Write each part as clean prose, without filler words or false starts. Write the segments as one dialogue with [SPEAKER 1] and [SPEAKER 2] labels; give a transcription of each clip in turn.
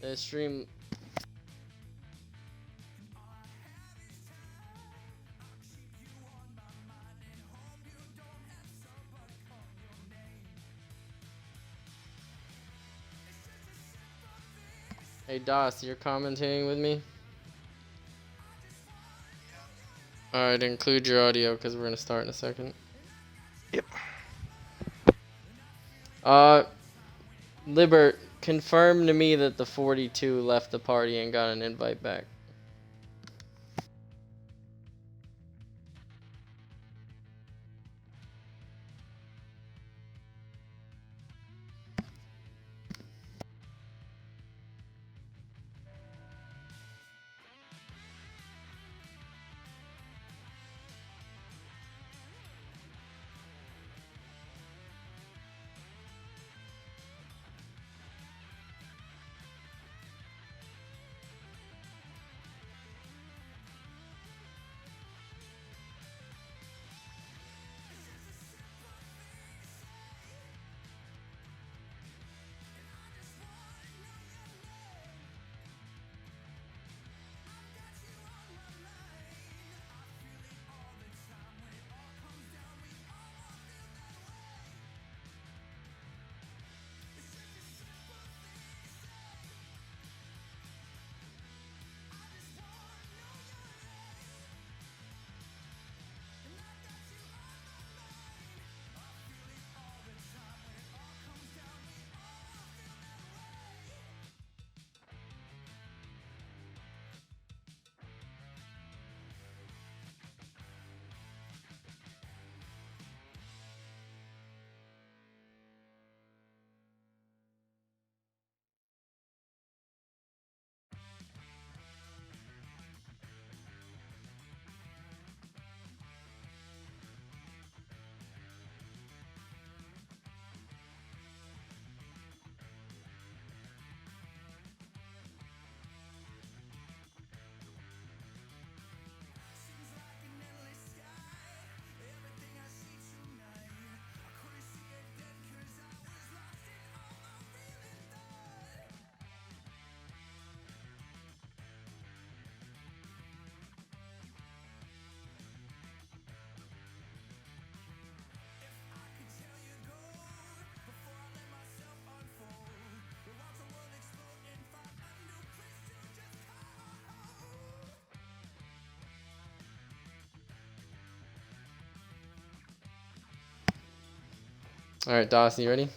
[SPEAKER 1] The stream. Hey Das, you're commentating with me? Alright, include your audio because we're gonna start in a second.
[SPEAKER 2] Yep.
[SPEAKER 1] Libert, confirm to me that the 42 left the party and got an invite back. Alright, Dawson, you ready?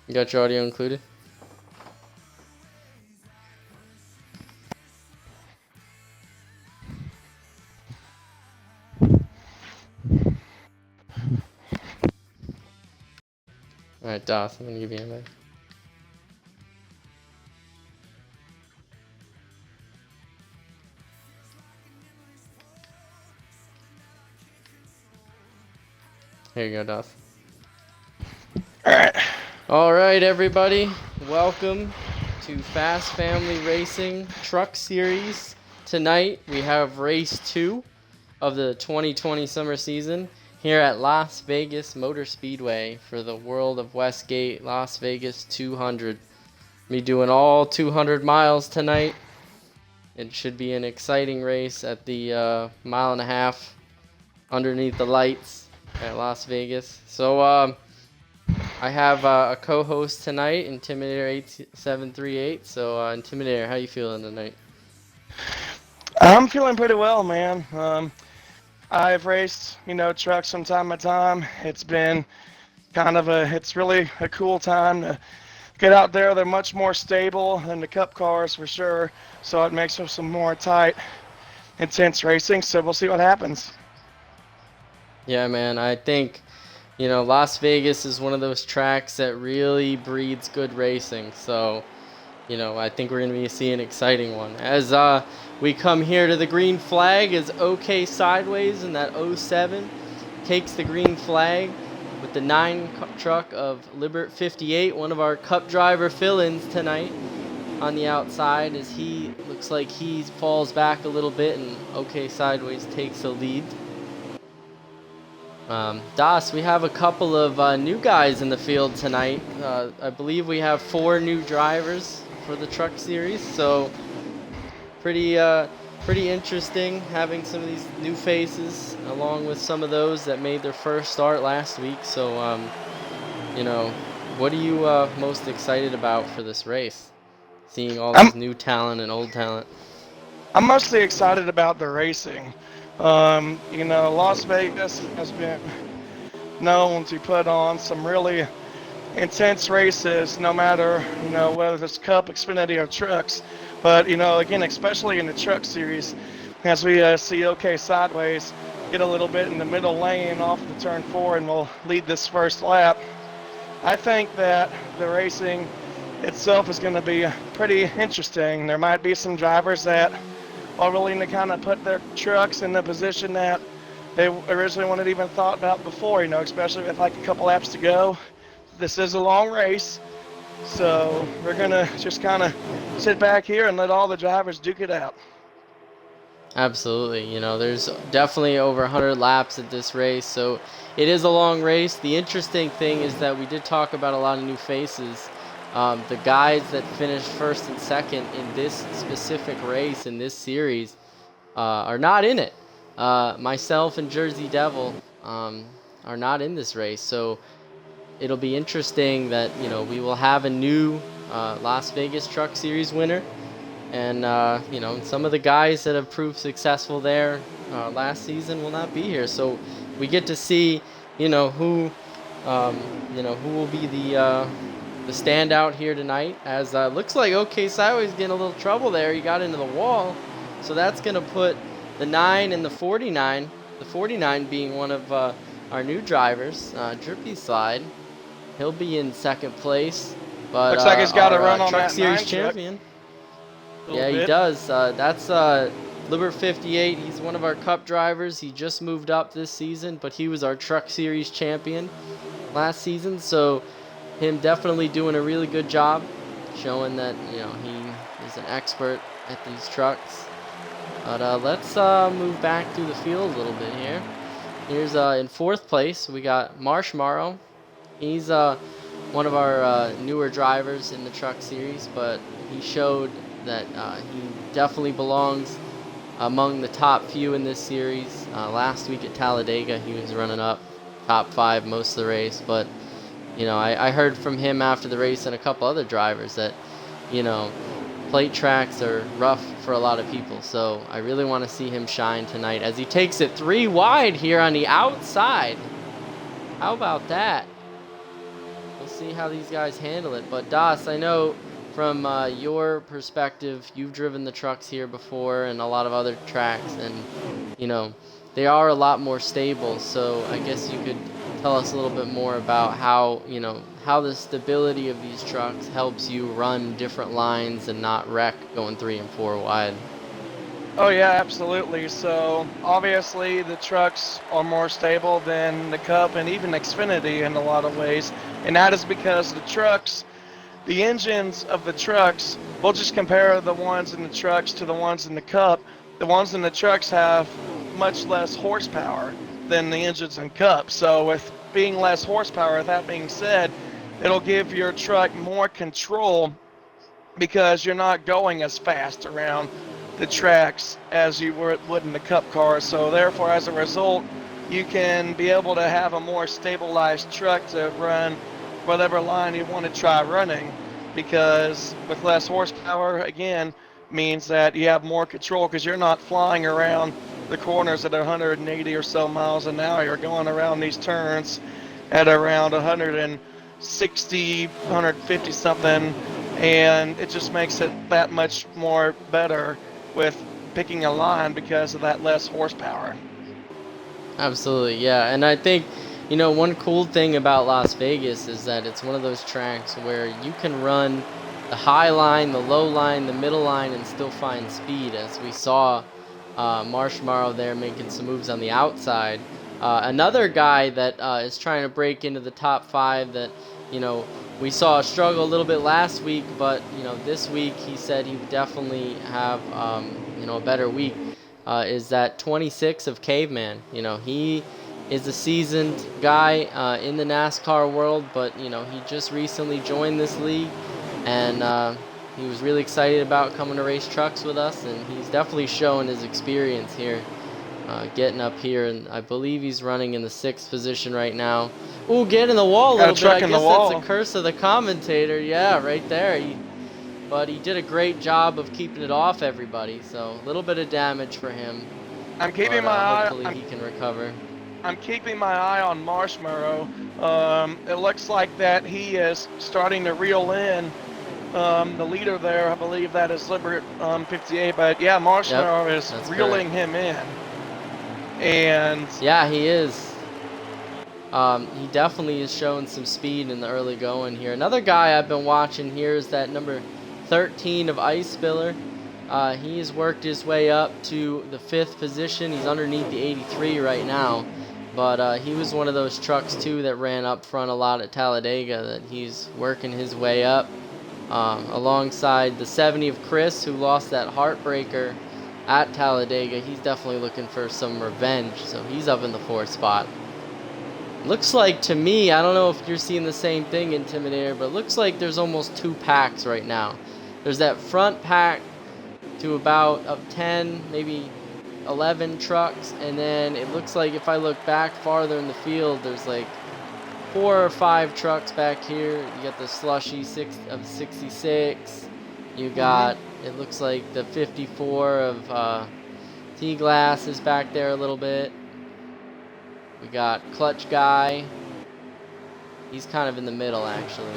[SPEAKER 1] You got your audio included? Alright, Dawson, I'm gonna give you a minute. Here you go, Dawson.
[SPEAKER 2] Alright.
[SPEAKER 1] Alright, everybody. Welcome to Fast Family Racing Truck Series. Tonight, we have race 2 of the 2020 summer season here at Las Vegas Motor Speedway for the World of Westgate Las Vegas 200. Be doing all 200 miles tonight. It should be an exciting race at the mile and a half underneath the lights at Las Vegas. So I have a co-host tonight, Intimidator 8738. So Intimidator, how you feeling tonight?
[SPEAKER 2] I'm feeling pretty well, man. I've raced, trucks from time to time. It's been it's really a cool time to get out there. They're much more stable than the Cup cars for sure. So it makes for some more tight, intense racing. So we'll see what happens.
[SPEAKER 1] Yeah, man. I think, Las Vegas is one of those tracks that really breeds good racing. So, I think we're going to be seeing an exciting one. As we come here to the green flag, as OK Sideways in that 07 takes the green flag with the 9 truck of Libert 58, one of our Cup driver fill-ins tonight on the outside, as he looks like he falls back a little bit and OK Sideways takes the lead. Das, we have a couple of new guys in the field tonight. I believe we have 4 new drivers for the Truck Series, so pretty interesting having some of these new faces along with some of those that made their first start last week. So, what are you most excited about for this race? Seeing all this new talent and old talent.
[SPEAKER 2] I'm mostly excited about the racing. Las Vegas has been known to put on some really intense races, no matter, whether it's Cup, Xfinity, or trucks. But, again, especially in the Truck Series, as we see OK Sideways get a little bit in the middle lane off the turn 4 and will lead this first lap, I think that the racing itself is going to be pretty interesting. There might be some drivers that are willing to kind of put their trucks in the position that they originally wanted even thought about before, especially with like a couple laps to go. This is a long race, so we're going to just kind of sit back here and let all the drivers duke it out.
[SPEAKER 1] Absolutely. There's definitely over 100 laps at this race, so it is a long race. The interesting thing is that we did talk about a lot of new faces. The guys that finished first and second in this specific race, in this series, are not in it. Myself and Jersey Devil are not in this race, so it'll be interesting that we will have a new Las Vegas Truck Series winner, and some of the guys that have proved successful there last season will not be here. So we get to see who will be the standout here tonight, as looks like OK Sideways getting a little trouble there. He got into the wall, so that's going to put the 9 and the 49, the 49 being one of our new drivers, Drippy Slide. He'll be in second place, but
[SPEAKER 2] looks like he's got to run on
[SPEAKER 1] Truck
[SPEAKER 2] that
[SPEAKER 1] Series
[SPEAKER 2] 9
[SPEAKER 1] champion.
[SPEAKER 2] Yeah,
[SPEAKER 1] he does. That's Libert 58. He's one of our Cup drivers. He just moved up this season, but he was our Truck Series champion last season, so him definitely doing a really good job, showing that he is an expert at these trucks. But let's move back through the field a little bit here. Here's in 4th place we got Marshmallow. He's one of our newer drivers in the Truck Series, but he showed that he definitely belongs among the top few in this series. Last week at Talladega, he was running up top 5 most of the race, but I heard from him after the race and a couple other drivers that, plate tracks are rough for a lot of people. So I really want to see him shine tonight as he takes it 3 wide here on the outside. How about that? We'll see how these guys handle it. But Das, I know from your perspective, you've driven the trucks here before and a lot of other tracks, and, they are a lot more stable. So I guess you could tell us a little bit more about how the stability of these trucks helps you run different lines and not wreck going 3 and 4 wide.
[SPEAKER 2] Oh yeah, absolutely. So obviously the trucks are more stable than the Cup and even Xfinity in a lot of ways, and that is because the engines of the trucks, we'll just compare the ones in the trucks to the ones in the Cup. The ones in the trucks have much less horsepower than the engines in Cup. So with being less horsepower, that being said, it'll give your truck more control because you're not going as fast around the tracks as you would in the Cup car. So therefore, as a result, you can be able to have a more stabilized truck to run whatever line you want to try running, because with less horsepower, again, means that you have more control because you're not flying around the corners at 180 or so miles an hour. You're going around these turns at around 160, 150 something, and it just makes it that much more better with picking a line because of that less horsepower.
[SPEAKER 1] Absolutely, yeah. And I think, one cool thing about Las Vegas is that it's one of those tracks where you can run the high line, the low line, the middle line, and still find speed, as we saw Marshmallow there making some moves on the outside. Another guy that is trying to break into the top 5 that, we saw struggle a little bit last week, but, this week he said he would definitely have, a better week, is that 26 of Caveman. He is a seasoned guy in the NASCAR world, but you know, he just recently joined this league, and he was really excited about coming to race trucks with us, and he's definitely showing his experience here, getting up here, and I believe he's running in the 6th position right now. Ooh, get in the wall a little bit. I guess that's a curse of the commentator. Yeah, right there. But he did a great job of keeping it off everybody, so a little bit of damage for him.
[SPEAKER 2] I'm keeping my eye.
[SPEAKER 1] Hopefully he can recover.
[SPEAKER 2] I'm keeping my eye on Marshmallow. It looks like that he is starting to reel in the leader there. I believe that is Libert 58, but yeah, Marshmallow is reeling him in. And
[SPEAKER 1] yeah, he is. He definitely is showing some speed in the early going here. Another guy I've been watching here is that number 13 of Ice Spiller. He has worked his way up to the 5th position. He's underneath the 83 right now. But he was one of those trucks, too, that ran up front a lot at Talladega, that he's working his way up. Alongside the 70 of Chris, who lost that heartbreaker at Talladega. He's definitely looking for some revenge, so he's up in the 4th spot. Looks like, to me, I don't know if you're seeing the same thing, Intimidator, but it looks like there's almost 2 packs right now. There's that front pack to about 10, maybe 11 trucks, and then it looks like if I look back farther in the field, there's like 4 or 5 trucks back here. You got the Slushy 66. You got, it looks like the 54 of T-Glass is back there a little bit. We got Clutch Guy. He's kind of in the middle, actually.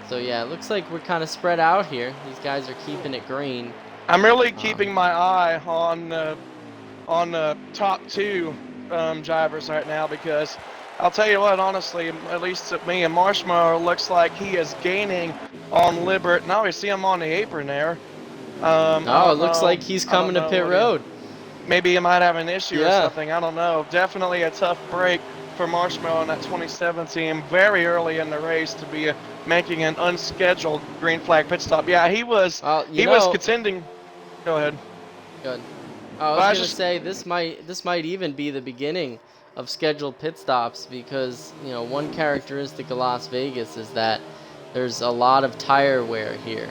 [SPEAKER 1] So yeah, it looks like we're kind of spread out here. These guys are keeping it green.
[SPEAKER 2] I'm really keeping my eye on the top 2 drivers right now, because I'll tell you what, honestly, at least to me, and Marshmallow looks like he is gaining on Libert. Now we see him on the apron there.
[SPEAKER 1] It looks like he's coming to pit road.
[SPEAKER 2] Maybe he might have an issue or something. I don't know. Definitely a tough break for Marshmallow in that 2017, very early in the race, to be making an unscheduled green flag pit stop. Yeah, he was contending. Go ahead.
[SPEAKER 1] Good. I was going to say this might even be the beginning of scheduled pit stops, because you know, one characteristic of Las Vegas is that there's a lot of tire wear here.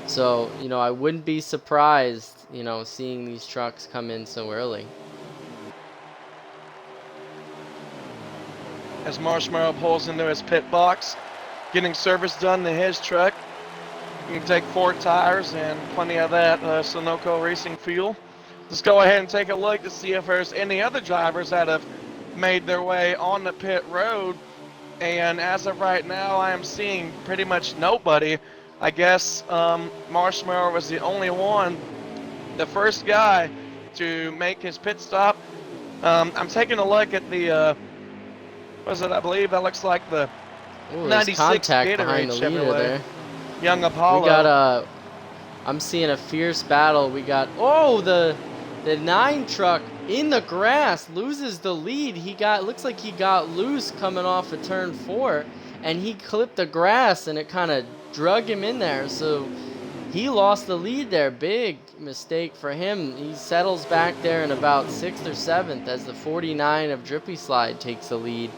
[SPEAKER 1] So, you know, I wouldn't be surprised, you know, seeing these trucks come in so early.
[SPEAKER 2] As Marshmallow pulls into his pit box, getting service done to his truck. You can take 4 tires and plenty of that Sunoco Racing fuel. Let's go ahead and take a look to see if there's any other drivers that have made their way on the pit road. And as of right now, I am seeing pretty much nobody. I guess Marshmallow was the only one, the first guy to make his pit stop. I'm taking a look at the, I believe that looks like the 96 Gatorade Chevrolet. There. Young Apollo.
[SPEAKER 1] We got I'm seeing a fierce battle. We got, the 9 truck in the grass loses the lead. Looks like he got loose coming off of turn 4, and he clipped the grass, and it kind of drug him in there. So he lost the lead there. Big mistake for him. He settles back there in about 6th or 7th as the 49 of Drippy Slide takes the lead,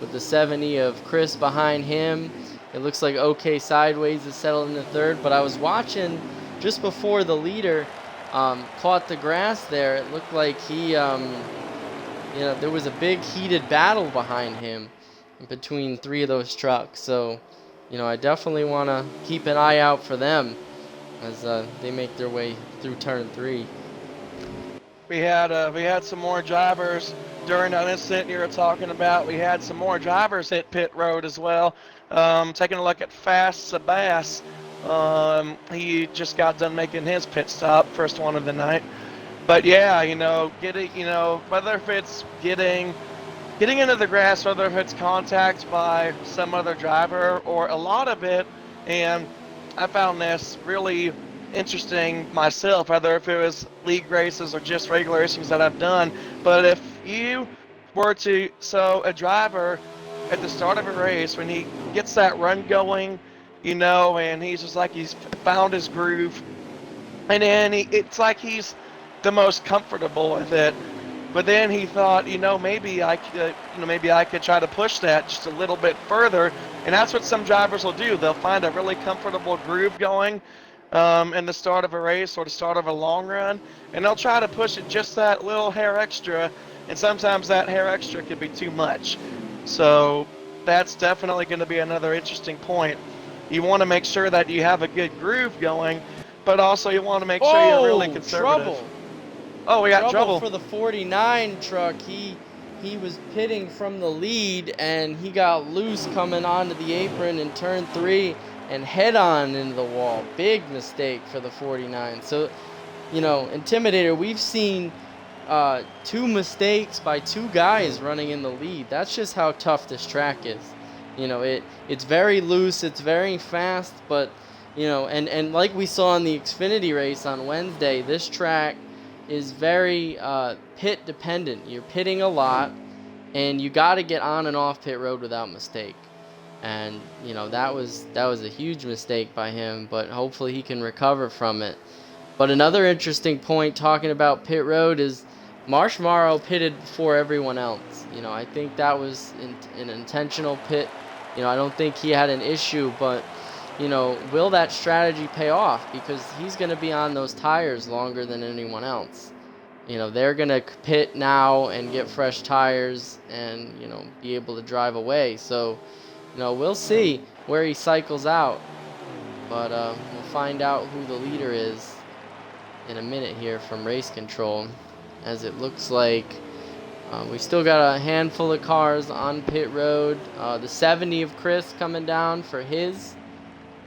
[SPEAKER 1] with the 70 of Chris behind him. It looks like OK Sideways is settled in the 3rd, but I was watching just before the leader caught the grass there. It looked like he, there was a big heated battle behind him between 3 of those trucks. So, you know, I definitely want to keep an eye out for them as they make their way through turn 3.
[SPEAKER 2] We had some more drivers during that incident you were talking about. We had some more drivers hit pit road as well. Taking a look at Fast Sabas. He just got done making his pit stop, first one of the night. But yeah, whether if it's getting into the grass, whether if it's contact by some other driver or a lot of it, and I found this really interesting myself, whether if it was league races or just regular races that I've done. But if you were to, a driver at the start of a race, when he gets that run going, and he's just like he's found his groove, and then it's like he's the most comfortable with it. But then he thought, maybe maybe I could try to push that just a little bit further. And that's what some drivers will do. They'll find a really comfortable groove going in the start of a race or the start of a long run, and they'll try to push it just that little hair extra. And sometimes that hair extra could be too much. So that's definitely going to be another interesting point. You want to make sure that you have a good groove going, but also you want to make sure you're really conservative.
[SPEAKER 1] Trouble.
[SPEAKER 2] Oh, we got trouble
[SPEAKER 1] for the 49 truck. He was pitting from the lead, and he got loose coming onto the apron in turn 3 and head on into the wall. Big mistake for the 49. So, Intimidator, we've seen 2 mistakes by 2 guys running in the lead. That's just how tough this track is. It's very loose, it's very fast, but, and like we saw in the Xfinity race on Wednesday, this track is very pit dependent. You're pitting a lot, and you got to get on and off pit road without mistake. And that was a huge mistake by him, but hopefully he can recover from it. But another interesting point talking about pit road is Marsh Morrow pitted before everyone else. I think that was an intentional pit. I don't think he had an issue, but will that strategy pay off? Because he's going to be on those tires longer than anyone else. They're going to pit now and get fresh tires and, be able to drive away. So, we'll see where he cycles out. But we'll find out who the leader is in a minute here from race control, as it looks like we still got a handful of cars on pit road. The 70 of Chris coming down for his,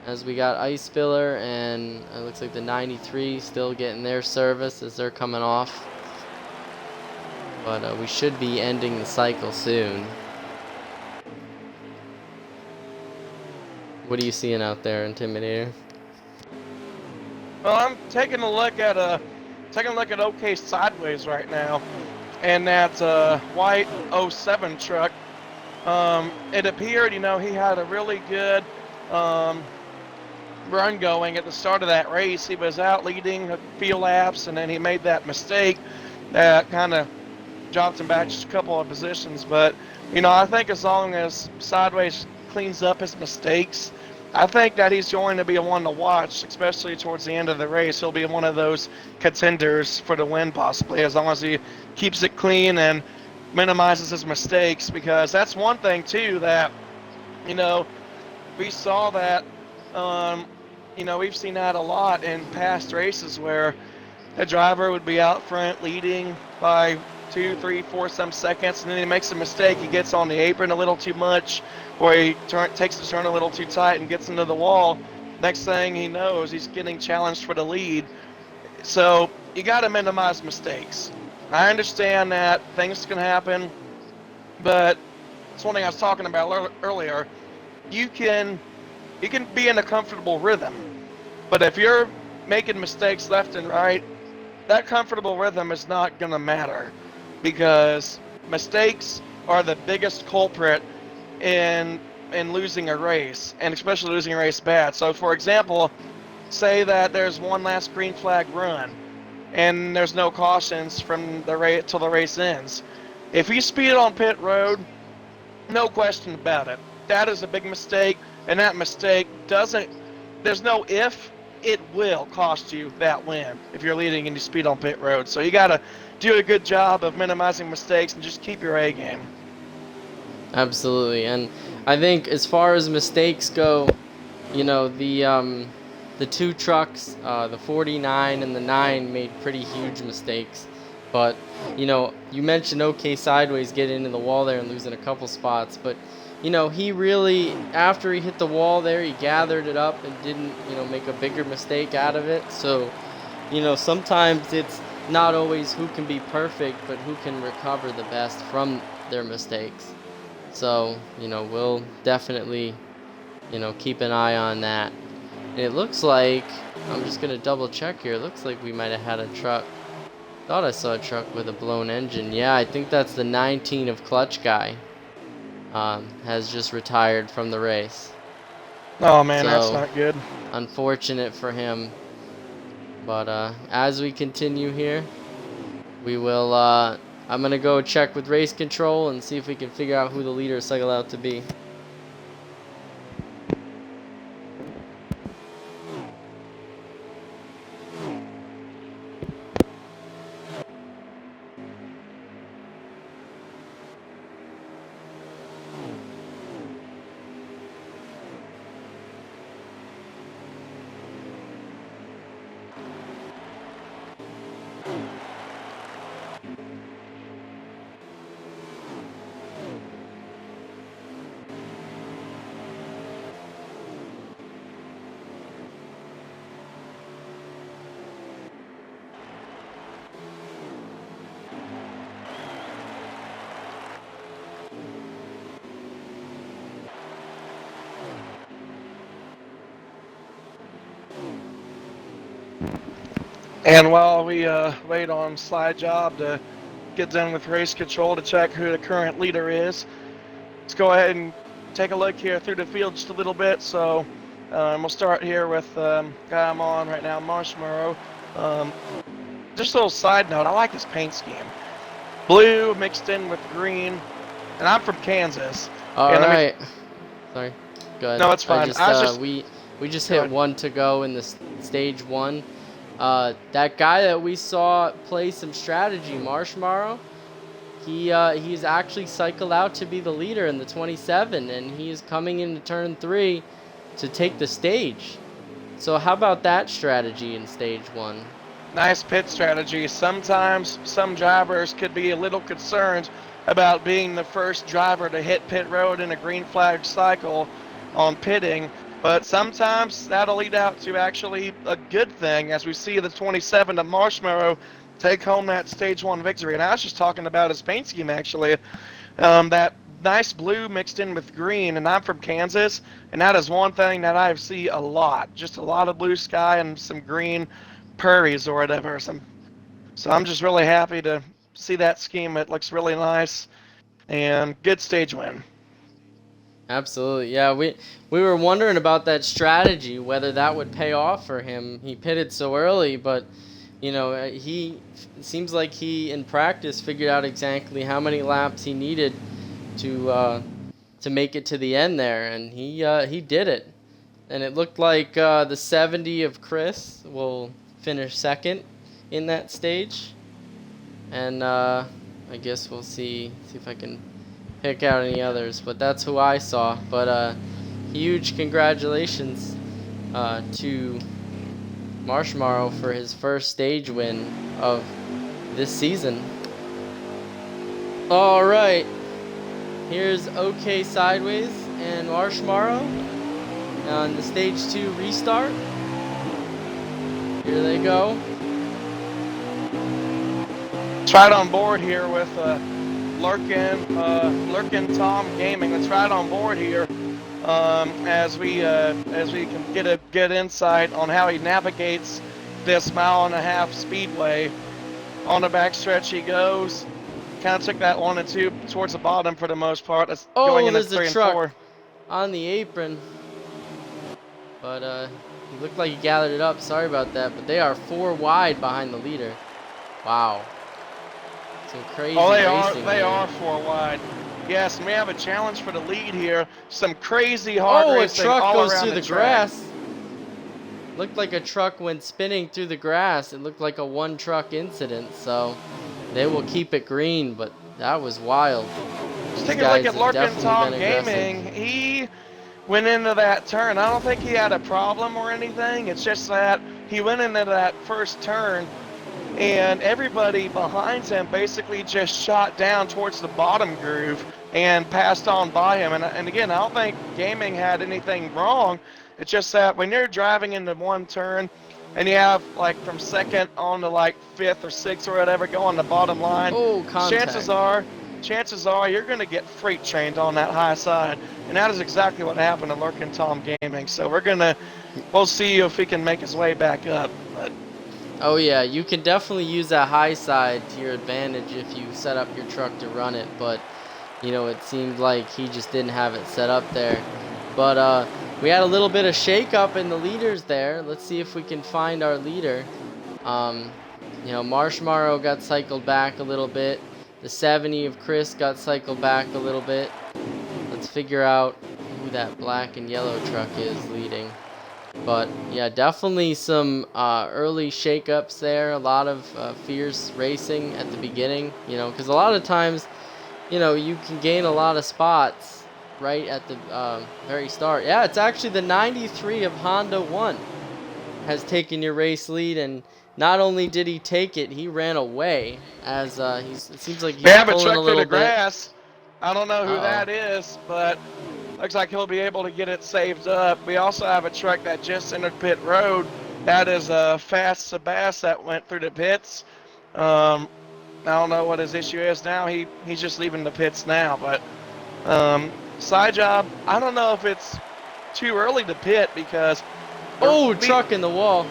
[SPEAKER 1] as we got Ice Spiller, and it looks like the 93 still getting their service as they're coming off. But we should be ending the cycle soon. What are you seeing out there, Intimidator?
[SPEAKER 2] Well, I'm taking a look at OK Sideways right now, and that white 07 truck. It appeared, he had a really good run going at the start of that race. He was out leading a few laps, and then he made that mistake that kind of dropped him back just a couple of positions. But I think as long as Sideways cleans up his mistakes, I think that he's going to be a one to watch, especially towards the end of the race. He'll be one of those contenders for the win, possibly, as long as he keeps it clean and minimizes his mistakes. Because that's one thing too that we saw that we've seen that a lot in past races where a driver would be out front leading by 2, 3, 4 some seconds, and then he makes a mistake. He gets on the apron a little too much, or he takes the turn a little too tight and gets into the wall. Next thing he knows, he's getting challenged for the lead. So you got to minimize mistakes. I understand that things can happen, but it's one thing I was talking about earlier. You can be in a comfortable rhythm, but if you're making mistakes left and right, that comfortable rhythm is not going to matter, because mistakes are the biggest culprit in losing a race, and especially losing a race bad. So, for example, say that there's one last green flag run, and there's no cautions from the race till the race ends. If you speed on pit road, no question about it, that is a big mistake, and that mistake there's no if, it will cost you that win if you're leading and you speed on pit road. So you got to do a good job of minimizing mistakes and just keep your A game.
[SPEAKER 1] Absolutely. And I think as far as mistakes go, the 2 trucks, the 49 and the 9, made pretty huge mistakes. But, you mentioned OK Sideways getting into the wall there and losing a couple spots. But, he really, after he hit the wall there, he gathered it up and didn't, make a bigger mistake out of it. So, sometimes it's not always who can be perfect, but who can recover the best from their mistakes. So, we'll definitely, keep an eye on that. And it looks like, I'm just going to double check here, it looks like we might have had a truck. Thought I saw a truck with a blown engine. Yeah, I think that's the 19 of Clutch guy. Has just retired from the race.
[SPEAKER 2] Oh man, that's not good.
[SPEAKER 1] Unfortunate for him. But as we continue here, we will I'm going to go check with race control and see if we can figure out who the leader is cycled out to be.
[SPEAKER 2] And while we wait on Slide Job to get done with race control to check who the current leader is, let's go ahead and take a look here through the field just a little bit. So we'll start here with guy I'm on right now, Marshmallow. Just a little side note, I like this paint scheme. Blue mixed in with green, and I'm from Kansas.
[SPEAKER 1] All right. Sorry. Go ahead.
[SPEAKER 2] No, it's fine.
[SPEAKER 1] We just hit 1 to go in the stage 1. That guy that we saw play some strategy, Marshmallow, he's actually cycled out to be the leader in the 27, and he is coming into turn 3 to take the stage. So how about that strategy in stage 1?
[SPEAKER 2] Nice pit strategy. Sometimes some drivers could be a little concerned about being the first driver to hit pit road in a green flag cycle on pitting, but sometimes that'll lead out to actually a good thing, as we see the 27 of Marshmallow take home that stage 1 victory. And I was just talking about his paint scheme, actually. That nice blue mixed in with green, and I'm from Kansas, and that is one thing that I see a lot. Just a lot of blue sky and some green prairies or whatever. So I'm just really happy to see that scheme. It looks really nice, and good stage win.
[SPEAKER 1] Absolutely. Yeah, we were wondering about that strategy, whether that would pay off for him. He pitted so early, but you know, it seems like he in practice figured out exactly how many laps he needed to make it to the end there, and he did it. And it looked like the 70 of Chris will finish second in that stage, and I guess we'll see if I can pick out any others, but that's who I saw. But huge congratulations to Marshmallow for his first stage win of this season. All right, here's OK Sideways and Marshmallow on the stage 2 restart. Here they go.
[SPEAKER 2] It's right on board here with Lurkin Tom Gaming. Let's ride on board here as we can get a good insight on how he navigates this 1.5-mile speedway. On the backstretch he goes. Kind of took that 1 and 2 towards the bottom for the most part. That's going into
[SPEAKER 1] there's
[SPEAKER 2] 3
[SPEAKER 1] a
[SPEAKER 2] and
[SPEAKER 1] truck
[SPEAKER 2] 4.
[SPEAKER 1] on the apron, but he looked like he gathered it up. Sorry about that, but they are 4 wide behind the leader. Wow. Some crazy racing.
[SPEAKER 2] They are 4 wide. Yes, and we have a challenge for the lead here. Some crazy hard racing all around the track.
[SPEAKER 1] Oh, a truck goes through the grass. Looked like a truck went spinning through the grass. It looked like a 1-truck incident, so they will keep it green, but that was wild.
[SPEAKER 2] Let's take a look at Lurkin Tom Gaming. He went into that turn. I don't think he had a problem or anything. It's just that he went into that first turn, and everybody behind him basically just shot down towards the bottom groove and passed on by him. And again, I don't think Gaming had anything wrong. It's just that when you're driving into one turn and you have like from second on to like 5th or 6th or whatever go on the bottom line, chances are you're going to get freight trained on that high side. And that is exactly what happened to Lurkin Tom Gaming. So we'll see if he can make his way back up. But
[SPEAKER 1] oh yeah, you can definitely use that high side to your advantage if you set up your truck to run it, but you know, it seemed like he just didn't have it set up there. But we had a little bit of shake up in the leaders there. Let's see if we can find our leader. You know, Marshmallow got cycled back a little bit. The 70 of Chris got cycled back a little bit. Let's figure out who that black and yellow truck is leading. But yeah, definitely some early shakeups there. A lot of fierce racing at the beginning, you know, because a lot of times, you know, you can gain a lot of spots right at the very start. Yeah, it's actually the 93 of Honda 1 has taken your race lead, and not only did he take it, he ran away as it seems like he's
[SPEAKER 2] They have a
[SPEAKER 1] pulling
[SPEAKER 2] truck
[SPEAKER 1] a
[SPEAKER 2] through
[SPEAKER 1] little
[SPEAKER 2] the
[SPEAKER 1] bit.
[SPEAKER 2] grass. I don't know who
[SPEAKER 1] Uh-oh.
[SPEAKER 2] that is, but looks like he'll be able to get it saved up. We also have a truck that just entered pit road. That is a Fast Sebas that went through the pits. I don't know what his issue is now. He's just leaving the pits now, but side job. I don't know if it's too early to pit because.
[SPEAKER 1] Oh, truck in the wall.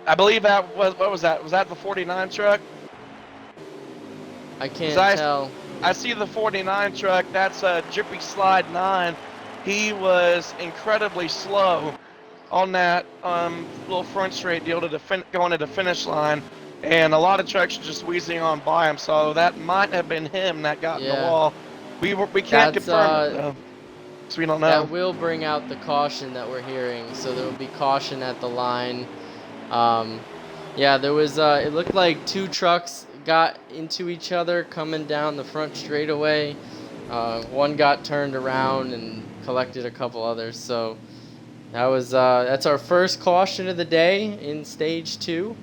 [SPEAKER 2] I believe that was, what was that? Was that the 49 truck?
[SPEAKER 1] I can't tell.
[SPEAKER 2] I see the 49 truck. That's a Drippy Slide 9. He was incredibly slow on that little front straight deal to going to the finish line, and a lot of trucks are just wheezing on by him. So that might have been him that got in the wall. We can't confirm it though, so we don't know.
[SPEAKER 1] That will bring out the caution that we're hearing. So there will be caution at the line. Yeah, there was. It looked like two trucks got into each other coming down the front straightaway. One got turned around and collected a couple others. So that was that's our first caution of the day in stage 2.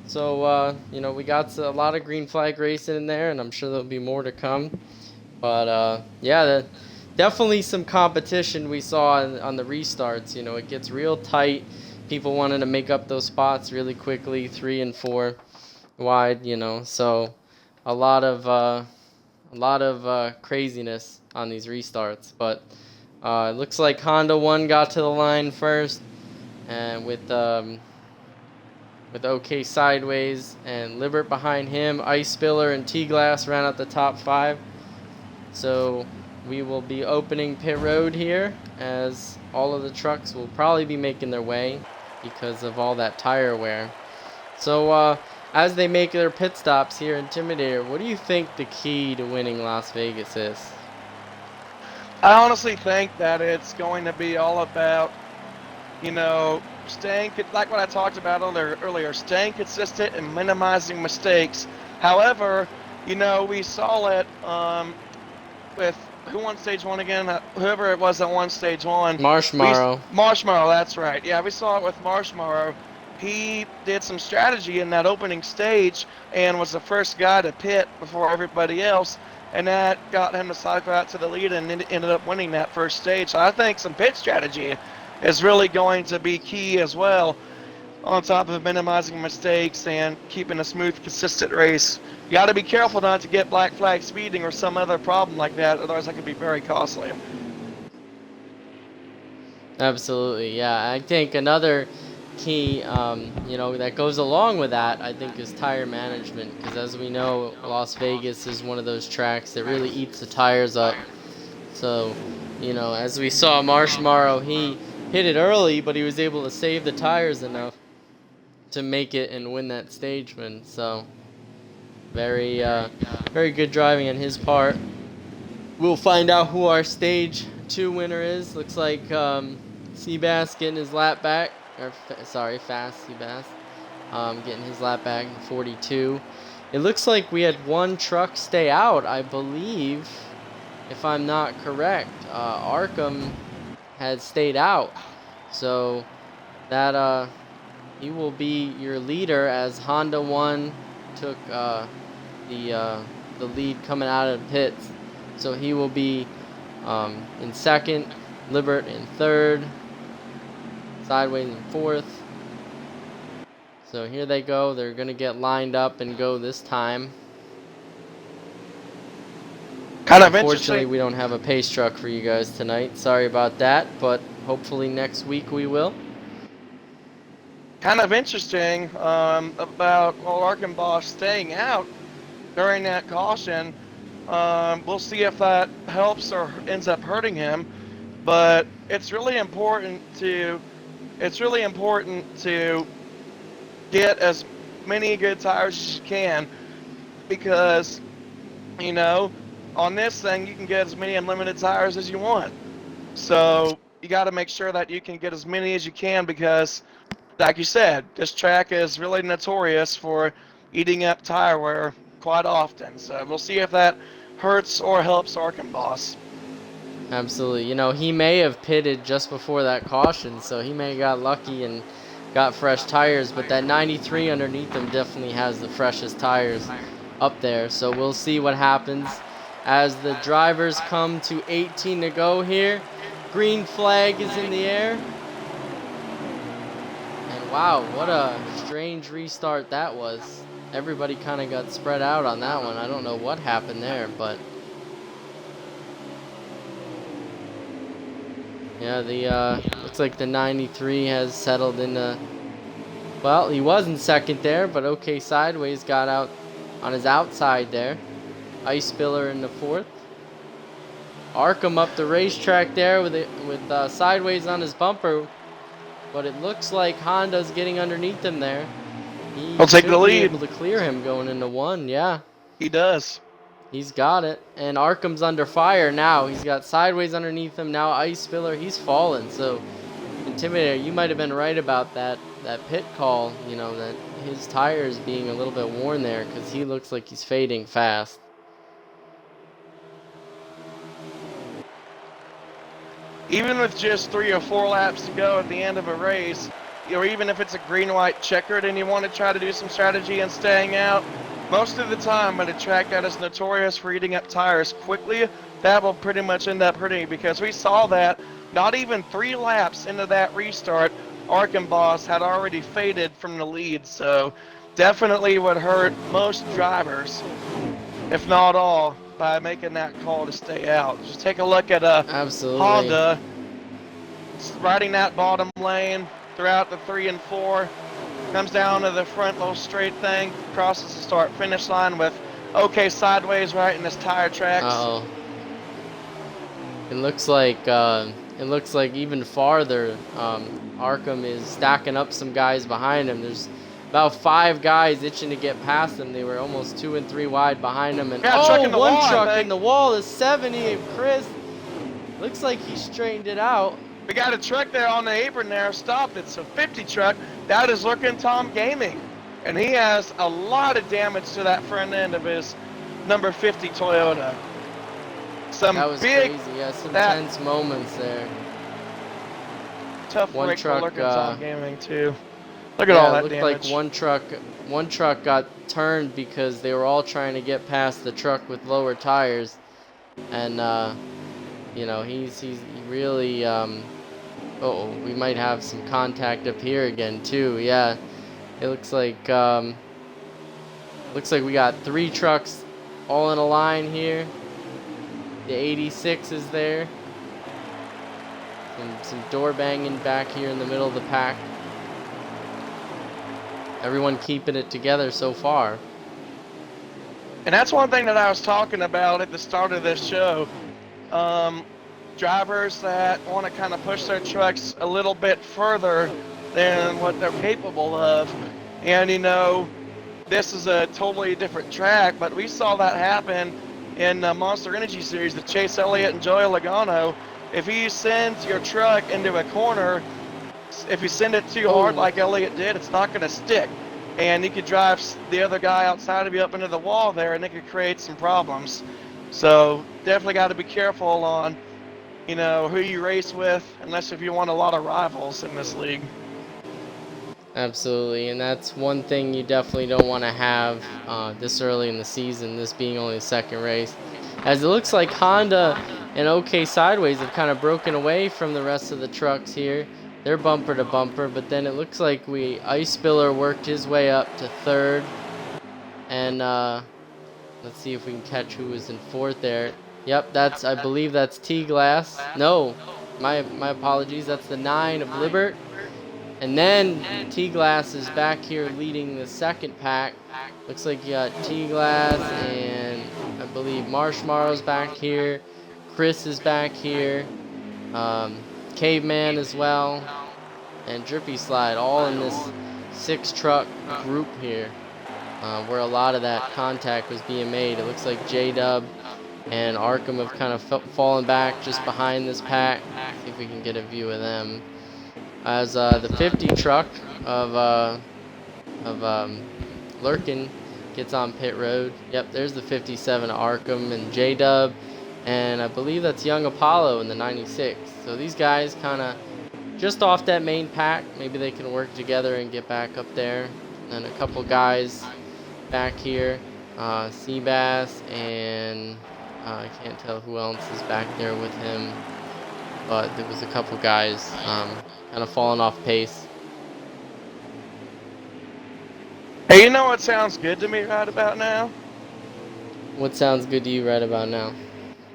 [SPEAKER 1] So you know, we got a lot of green flag racing in there, and I'm sure there'll be more to come. But yeah, definitely some competition we saw on the restarts. You know, it gets real tight. People wanted to make up those spots really quickly, 3 and 4 wide, you know. So a lot of craziness on these restarts. But it looks like Honda 1 got to the line first, and with OK Sideways and Libert behind him. Ice Spiller and T-Glass ran out the top 5. So we will be opening pit road here, as all of the trucks will probably be making their way because of all that tire wear. So as they make their pit stops here, Intimidator, what do you think the key to winning Las Vegas is?
[SPEAKER 2] I honestly think that it's going to be all about, you know, staying, like what I talked about earlier, staying consistent and minimizing mistakes. However, you know, we saw it with, who won stage 1 again? Whoever it was that won stage 1.
[SPEAKER 1] Marshmallow.
[SPEAKER 2] Marshmallow, that's right. Yeah, we saw it with Marshmallow. He did some strategy in that opening stage and was the first guy to pit before everybody else, and that got him to cycle out to the lead and ended up winning that first stage. So I think some pit strategy is really going to be key as well, on top of minimizing mistakes and keeping a smooth, consistent race. You got to be careful not to get black flag speeding or some other problem like that, otherwise that could be very costly.
[SPEAKER 1] Absolutely, yeah. I think another key, you know, that goes along with that, I think, is tire management, because as we know, Las Vegas is one of those tracks that really eats the tires up. So, you know, as we saw Marshmallow, he hit it early, but he was able to save the tires enough to make it and win that stage win. So very good driving on his part. We'll find out who our stage 2 winner is. Looks like Seabass getting his lap back, or Fast Seabass getting his lap back in 42. It looks like we had one truck stay out, I believe, if I'm not correct. Arkham had stayed out, so that he will be your leader, as Honda 1 took the lead coming out of the pits. So he will be in second, Libert in third, Sideways in fourth. So here they go. They're going to get lined up and go this time.
[SPEAKER 2] Kind of
[SPEAKER 1] Unfortunately,
[SPEAKER 2] interesting.
[SPEAKER 1] we don't have a pace truck for you guys tonight. Sorry about that, but hopefully next week we will.
[SPEAKER 2] Kind of interesting about Arkenbosch staying out during that caution. We'll see if that helps or ends up hurting him, but it's really important to get as many good tires as you can, because, you know, on this thing you can get as many unlimited tires as you want. So you got to make sure that you can get as many as you can, because, like you said, this track is really notorious for eating up tire wear quite often. So we'll see if that hurts or helps Arkham Boss.
[SPEAKER 1] Absolutely. You know, he may have pitted just before that caution, so he may have got lucky and got fresh tires, but that 93 underneath him definitely has the freshest tires up there. So we'll see what happens as the drivers come to 18 to go here. Green flag is in the air. And wow, what a strange restart that was. Everybody kind of got spread out on that one. I don't know what happened there, but yeah, the looks like the 93 has settled into, well, he was in second there, but OK Sideways got out on his outside there. Ice Spiller in the fourth. Arkham up the racetrack there with Sideways on his bumper, but it looks like Honda's getting underneath him there. He
[SPEAKER 2] He'll take
[SPEAKER 1] should
[SPEAKER 2] the
[SPEAKER 1] be
[SPEAKER 2] lead.
[SPEAKER 1] able to clear him going into one. Yeah,
[SPEAKER 2] He does.
[SPEAKER 1] he's got it. And Arkham's under fire now. He's got Sideways underneath him now. Ice Spiller, he's fallen. So Intimidator, you might have been right about that pit call. You know, that his tires being a little bit worn there, because he looks like he's fading fast.
[SPEAKER 2] Even with just 3 or 4 laps to go at the end of a race, or even if it's a green-white checkered and you want to try to do some strategy and staying out, most of the time at a track that is notorious for eating up tires quickly, that will pretty much end up hurting, because we saw that not even 3 laps into that restart, Arkham Boss had already faded from the lead. So definitely would hurt most drivers, if not all, by making that call to stay out. Just take a look at
[SPEAKER 1] Absolutely.
[SPEAKER 2] Honda riding that bottom lane throughout the 3 and 4, comes down to the front little straight thing, crosses the start-finish line with OK Sideways right in his tire tracks.
[SPEAKER 1] Uh-oh. It looks like even farther, Arkham is stacking up some guys behind him. There's about 5 guys itching to get past him. They were almost 2 and 3 wide behind him. And
[SPEAKER 2] Yeah,
[SPEAKER 1] one truck in the wall is 70 of Chris. Looks like he straightened it out.
[SPEAKER 2] We got a truck there on the apron there, stopped. It's a 50 truck. That is Looking Tom Gaming. And he has a lot of damage to that front end of his number 50 Toyota.
[SPEAKER 1] That was crazy. Yeah, some tense moments there.
[SPEAKER 2] Tough
[SPEAKER 1] one
[SPEAKER 2] break
[SPEAKER 1] truck,
[SPEAKER 2] for Looking Tom Gaming too. Look at all that damage.
[SPEAKER 1] It looked like one truck got turned because they were all trying to get past the truck with lower tires. And you know, he's really uh-oh, we might have some contact up here again too. Yeah, it looks like we got 3 trucks all in a line here. The 86 is there, and some door banging back here in the middle of the pack. Everyone keeping it together so far.
[SPEAKER 2] And that's one thing that I was talking about at the start of this show. Drivers that want to kind of push their trucks a little bit further than what they're capable of. And, you know, this is a totally different track, but we saw that happen in Monster Energy Series with Chase Elliott and Joey Logano. If you send your truck into a corner, if you send it too hard like Elliott did, it's not going to stick. And you could drive the other guy outside of you up into the wall there, and it could create some problems. So definitely got to be careful on, you know, who you race with, unless if you want a lot of rivals in this league.
[SPEAKER 1] Absolutely, and that's one thing you definitely don't want to have this early in the season, this being only the second race. As it looks like Honda and OK Sideways have kind of broken away from the rest of the trucks here. They're bumper to bumper, but then it looks like Ice Spiller worked his way up to 3rd. And let's see if we can catch who was in 4th there. Yep, I believe that's T-Glass. No, my apologies. That's the 9 of Libert. And then T-Glass is back here leading the second pack. Looks like you got T-Glass and I believe Marshmallow's back here. Chris is back here. Caveman as well. And Drippy Slide all in this 6-truck group here, where a lot of that contact was being made. It looks like J-Dub and Arkham have kind of fallen back just behind this pack. See if we can get a view of them. As the 50 truck of Lurkin gets on pit road. Yep, there's the 57 Arkham and J-Dub, and I believe that's Young Apollo in the 96. So these guys kind of just off that main pack. Maybe they can work together and get back up there. And a couple guys back here, Seabass, and I can't tell who else is back there with him, but there was a couple guys kind of falling off pace.
[SPEAKER 2] Hey, you know what sounds good to me right about now?
[SPEAKER 1] What sounds good to you right about now?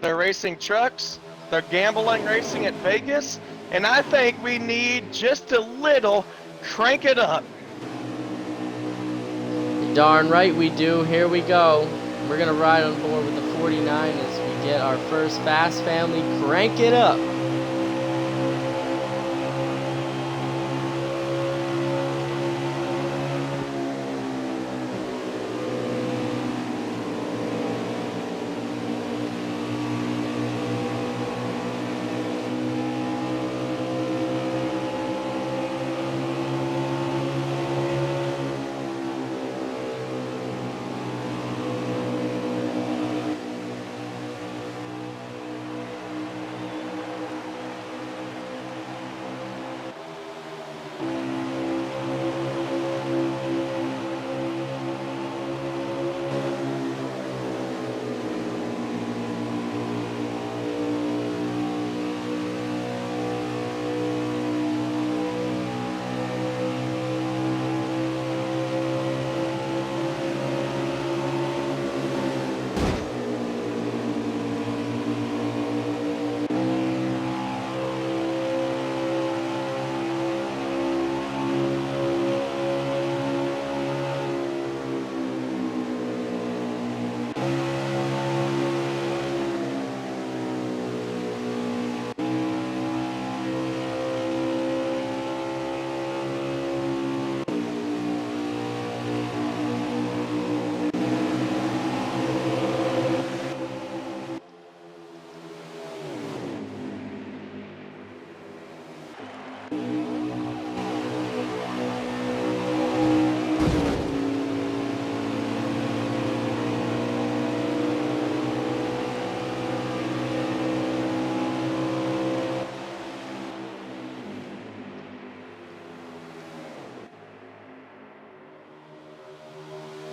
[SPEAKER 2] They're racing trucks, they're gambling racing at Vegas, and I think we need just a little crank it up.
[SPEAKER 1] You're darn right we do. Here we go. We're going to ride on board with the 49 as we get our first Fast Family Crank It Up.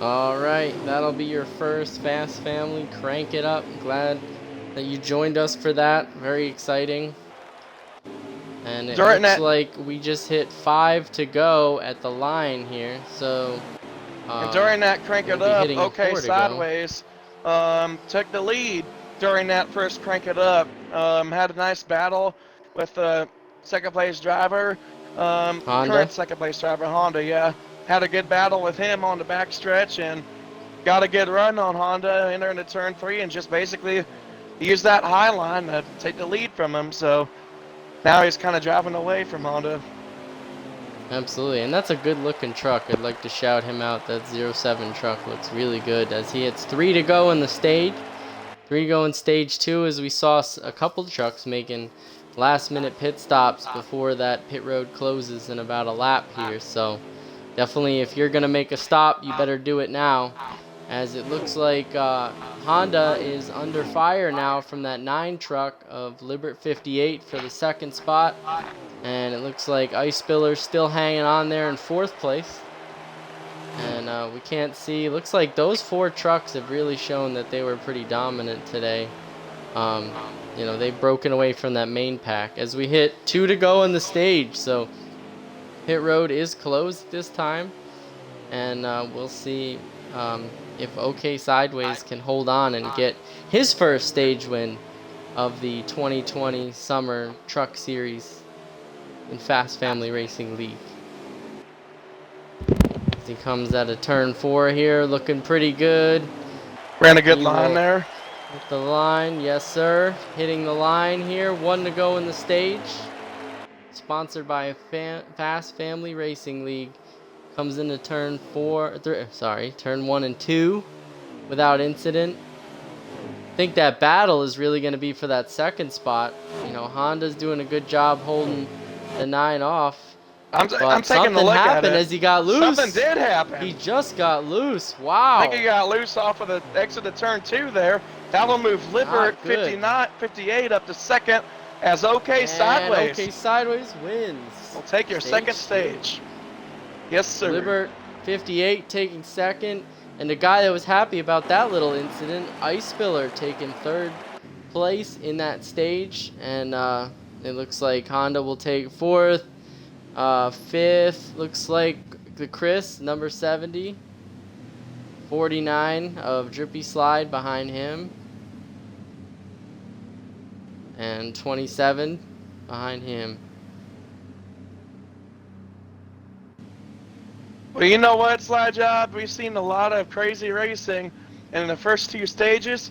[SPEAKER 1] Alright, that'll be your first Fast Family Crank It Up. Glad that you joined us for that. Very exciting. And it looks like we just hit 5 to go at the line here. So
[SPEAKER 2] during that Crank It Up, OK Sideways took the lead during that first Crank It Up. Had a nice battle with the second place driver, current second place driver, Honda, yeah. Had a good battle with him on the backstretch and got a good run on Honda, enter into turn 3 and just basically used that high line to take the lead from him. So now he's kind of driving away from Honda.
[SPEAKER 1] Absolutely, and that's a good looking truck. I'd like to shout him out. That 07 truck looks really good as he hits 3 to go in the stage. 3 to go in stage 2 as we saw a couple of trucks making last minute pit stops before that pit road closes in about a lap here. So definitely, if you're going to make a stop, you better do it now, as it looks like Honda is under fire now from that 9 truck of Libert 58 for the second spot. And it looks like Ice Spiller's still hanging on there in 4th place. And we can't see. Looks like those 4 trucks have really shown that they were pretty dominant today. You know, they've broken away from that main pack as we hit 2 to go in the stage. So pit road is closed this time, and we'll see if OK Sideways can hold on and get his first stage win of the 2020 Summer Truck Series in Fast Family Racing League. As he comes out of turn 4 here, looking pretty good.
[SPEAKER 2] Ran a good line there.
[SPEAKER 1] Hit the line, yes sir. Hitting the line here, 1 to go in the stage. Sponsored by Fast Family Racing League. Comes into turn turn 1 and 2 without incident. I think that battle is really going to be for that second spot. You know, Honda's doing a good job holding the 9 off.
[SPEAKER 2] I'm taking a
[SPEAKER 1] something
[SPEAKER 2] look at
[SPEAKER 1] happened
[SPEAKER 2] it.
[SPEAKER 1] as he got loose.
[SPEAKER 2] Something did happen.
[SPEAKER 1] He just got loose. Wow.
[SPEAKER 2] I think he got loose off of the exit of turn 2 there. That'll move Lippert 58 up to second as OK Sideways.
[SPEAKER 1] OK Sideways wins.
[SPEAKER 2] We'll take your second stage. Yes, sir.
[SPEAKER 1] Lippert 58 taking second. And the guy that was happy about that little incident, Ice Spiller, taking third place in that stage. And it looks like Honda will take fourth. Fifth looks like the Chris, number 70. 49 of Drippy Slide behind him. And 27 behind him.
[SPEAKER 2] Well, you know what, Slide Job? We've seen a lot of crazy racing in the first 2 stages.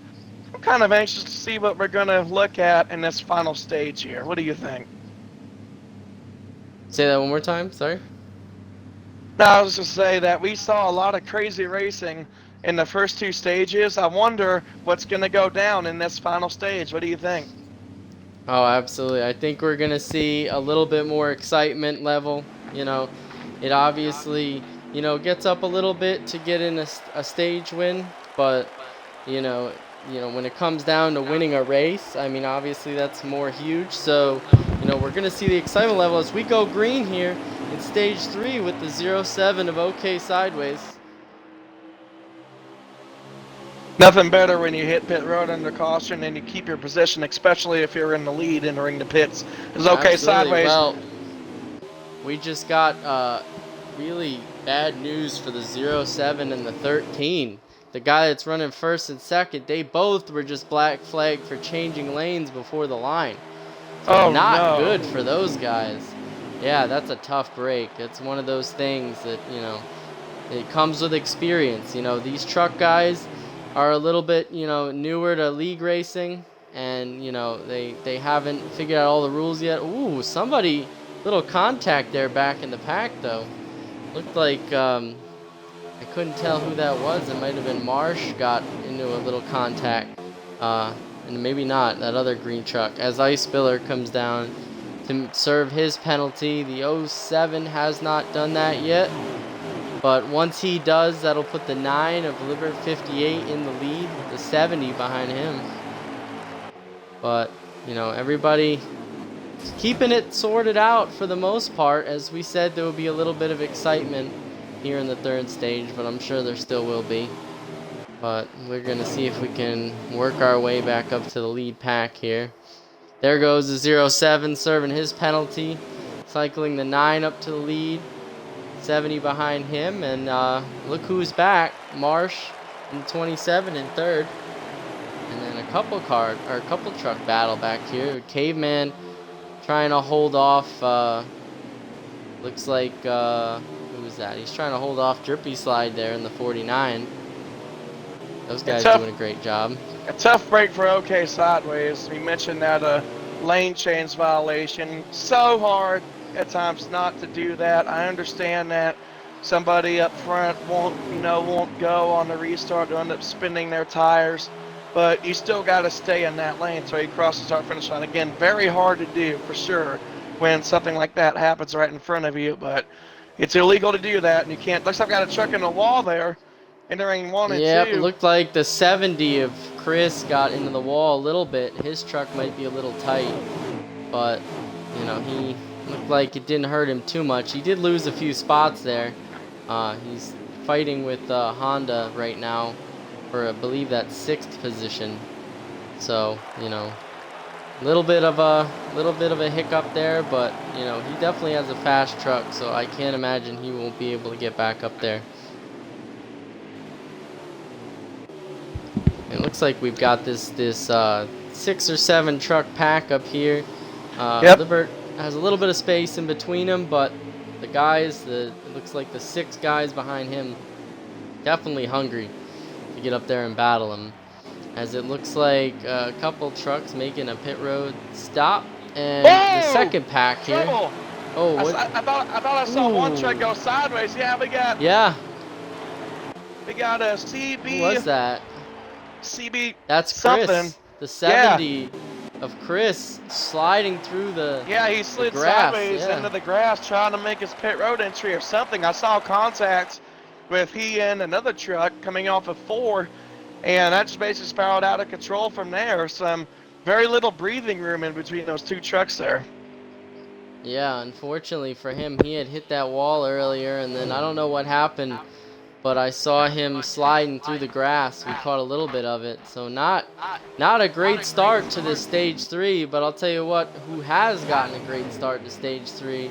[SPEAKER 2] I'm kind of anxious to see what we're going to look at in this final stage here. What do you think?
[SPEAKER 1] Say that one more time, sorry.
[SPEAKER 2] No, I was just say that we saw a lot of crazy racing in the first 2 stages. I wonder what's going to go down in this final stage. What do you think?
[SPEAKER 1] Oh, absolutely. I think we're going to see a little bit more excitement level. You know, it obviously, you know, gets up a little bit to get in a stage win, but, you know, when it comes down to winning a race, I mean, obviously that's more huge. So, you know, we're going to see the excitement level as we go green here in stage 3 with the 07 of OK Sideways.
[SPEAKER 2] Nothing better when you hit pit road under caution and you keep your position, especially if you're in the lead entering the pits. It's OK Sideways.
[SPEAKER 1] Well, we just got really bad news for the 07 and the 13. The guy that's running first and second, they both were just black flagged for changing lanes before the line. So not good for those guys. Yeah, that's a tough break. It's one of those things that, you know, it comes with experience. You know, these truck guys are a little bit, you know, newer to league racing, and, you know, they haven't figured out all the rules yet. Ooh, somebody, little contact there back in the pack, though. Looked like, I couldn't tell who that was. It might have been Marsh got into a little contact. And maybe not, that other green truck. As Ice Spiller comes down to serve his penalty. The 07 has not done that yet. But once he does, that'll put the 9 of Lippert 58 in the lead, the 70 behind him. But, you know, everybody keeping it sorted out for the most part. As we said, there will be a little bit of excitement here in the third stage, but I'm sure there still will be. But we're going to see if we can work our way back up to the lead pack here. There goes the 07 serving his penalty, cycling the 9 up to the lead, 70 behind him, and look who's back, Marsh in 27 in third. And then a couple truck battle back here. Caveman trying to hold off, looks like, who was that? He's trying to hold off Drippy Slide there in the 49. Those guys doing a great job.
[SPEAKER 2] A tough break for OK Sideways. We mentioned that lane change violation. So hard at times not to do that. I understand that somebody up front won't go on the restart to end up spinning their tires, but you still got to stay in that lane so he crosses our finish line. Again, very hard to do for sure when something like that happens right in front of you, but it's illegal to do that, and you can't. Looks like I've got a truck in the wall there, entering 1 and 2.
[SPEAKER 1] Yep, it looked like the 70 of Chris got into the wall a little bit. His truck might be a little tight, but, you know, he looked like it didn't hurt him too much. He did lose a few spots there. He's fighting with Honda right now for, I believe, that 6th position. So, you know, little bit of a hiccup there, but, you know, he definitely has a fast truck, so I can't imagine he won't be able to get back up there. It looks like we've got this 6 or 7 truck pack up here. Lippert has a little bit of space in between them, but the guys, it looks like the 6 guys behind him, definitely hungry to get up there and battle him. As it looks like a couple trucks making a pit road stop, and the second pack here. Oh, what?
[SPEAKER 2] I thought I saw one truck
[SPEAKER 1] Ooh.
[SPEAKER 2] go sideways. Yeah,
[SPEAKER 1] Yeah.
[SPEAKER 2] we got a
[SPEAKER 1] Who was that?
[SPEAKER 2] CB
[SPEAKER 1] That's
[SPEAKER 2] something.
[SPEAKER 1] Chris. The
[SPEAKER 2] Yeah,
[SPEAKER 1] 70 of Chris sliding through the
[SPEAKER 2] he slid
[SPEAKER 1] grass.
[SPEAKER 2] sideways
[SPEAKER 1] Yeah.
[SPEAKER 2] into the grass trying to make his pit road entry or something. I saw contact with he and another truck coming off of 4, and that just basically spiraled out of control from there. Some very little breathing room in between those two trucks there.
[SPEAKER 1] Yeah, unfortunately for him, he had hit that wall earlier, and then I don't know what happened, but I saw him sliding through the grass. We caught a little bit of it, so not a great start to this stage 3. But I'll tell you what, who has gotten a great start to stage 3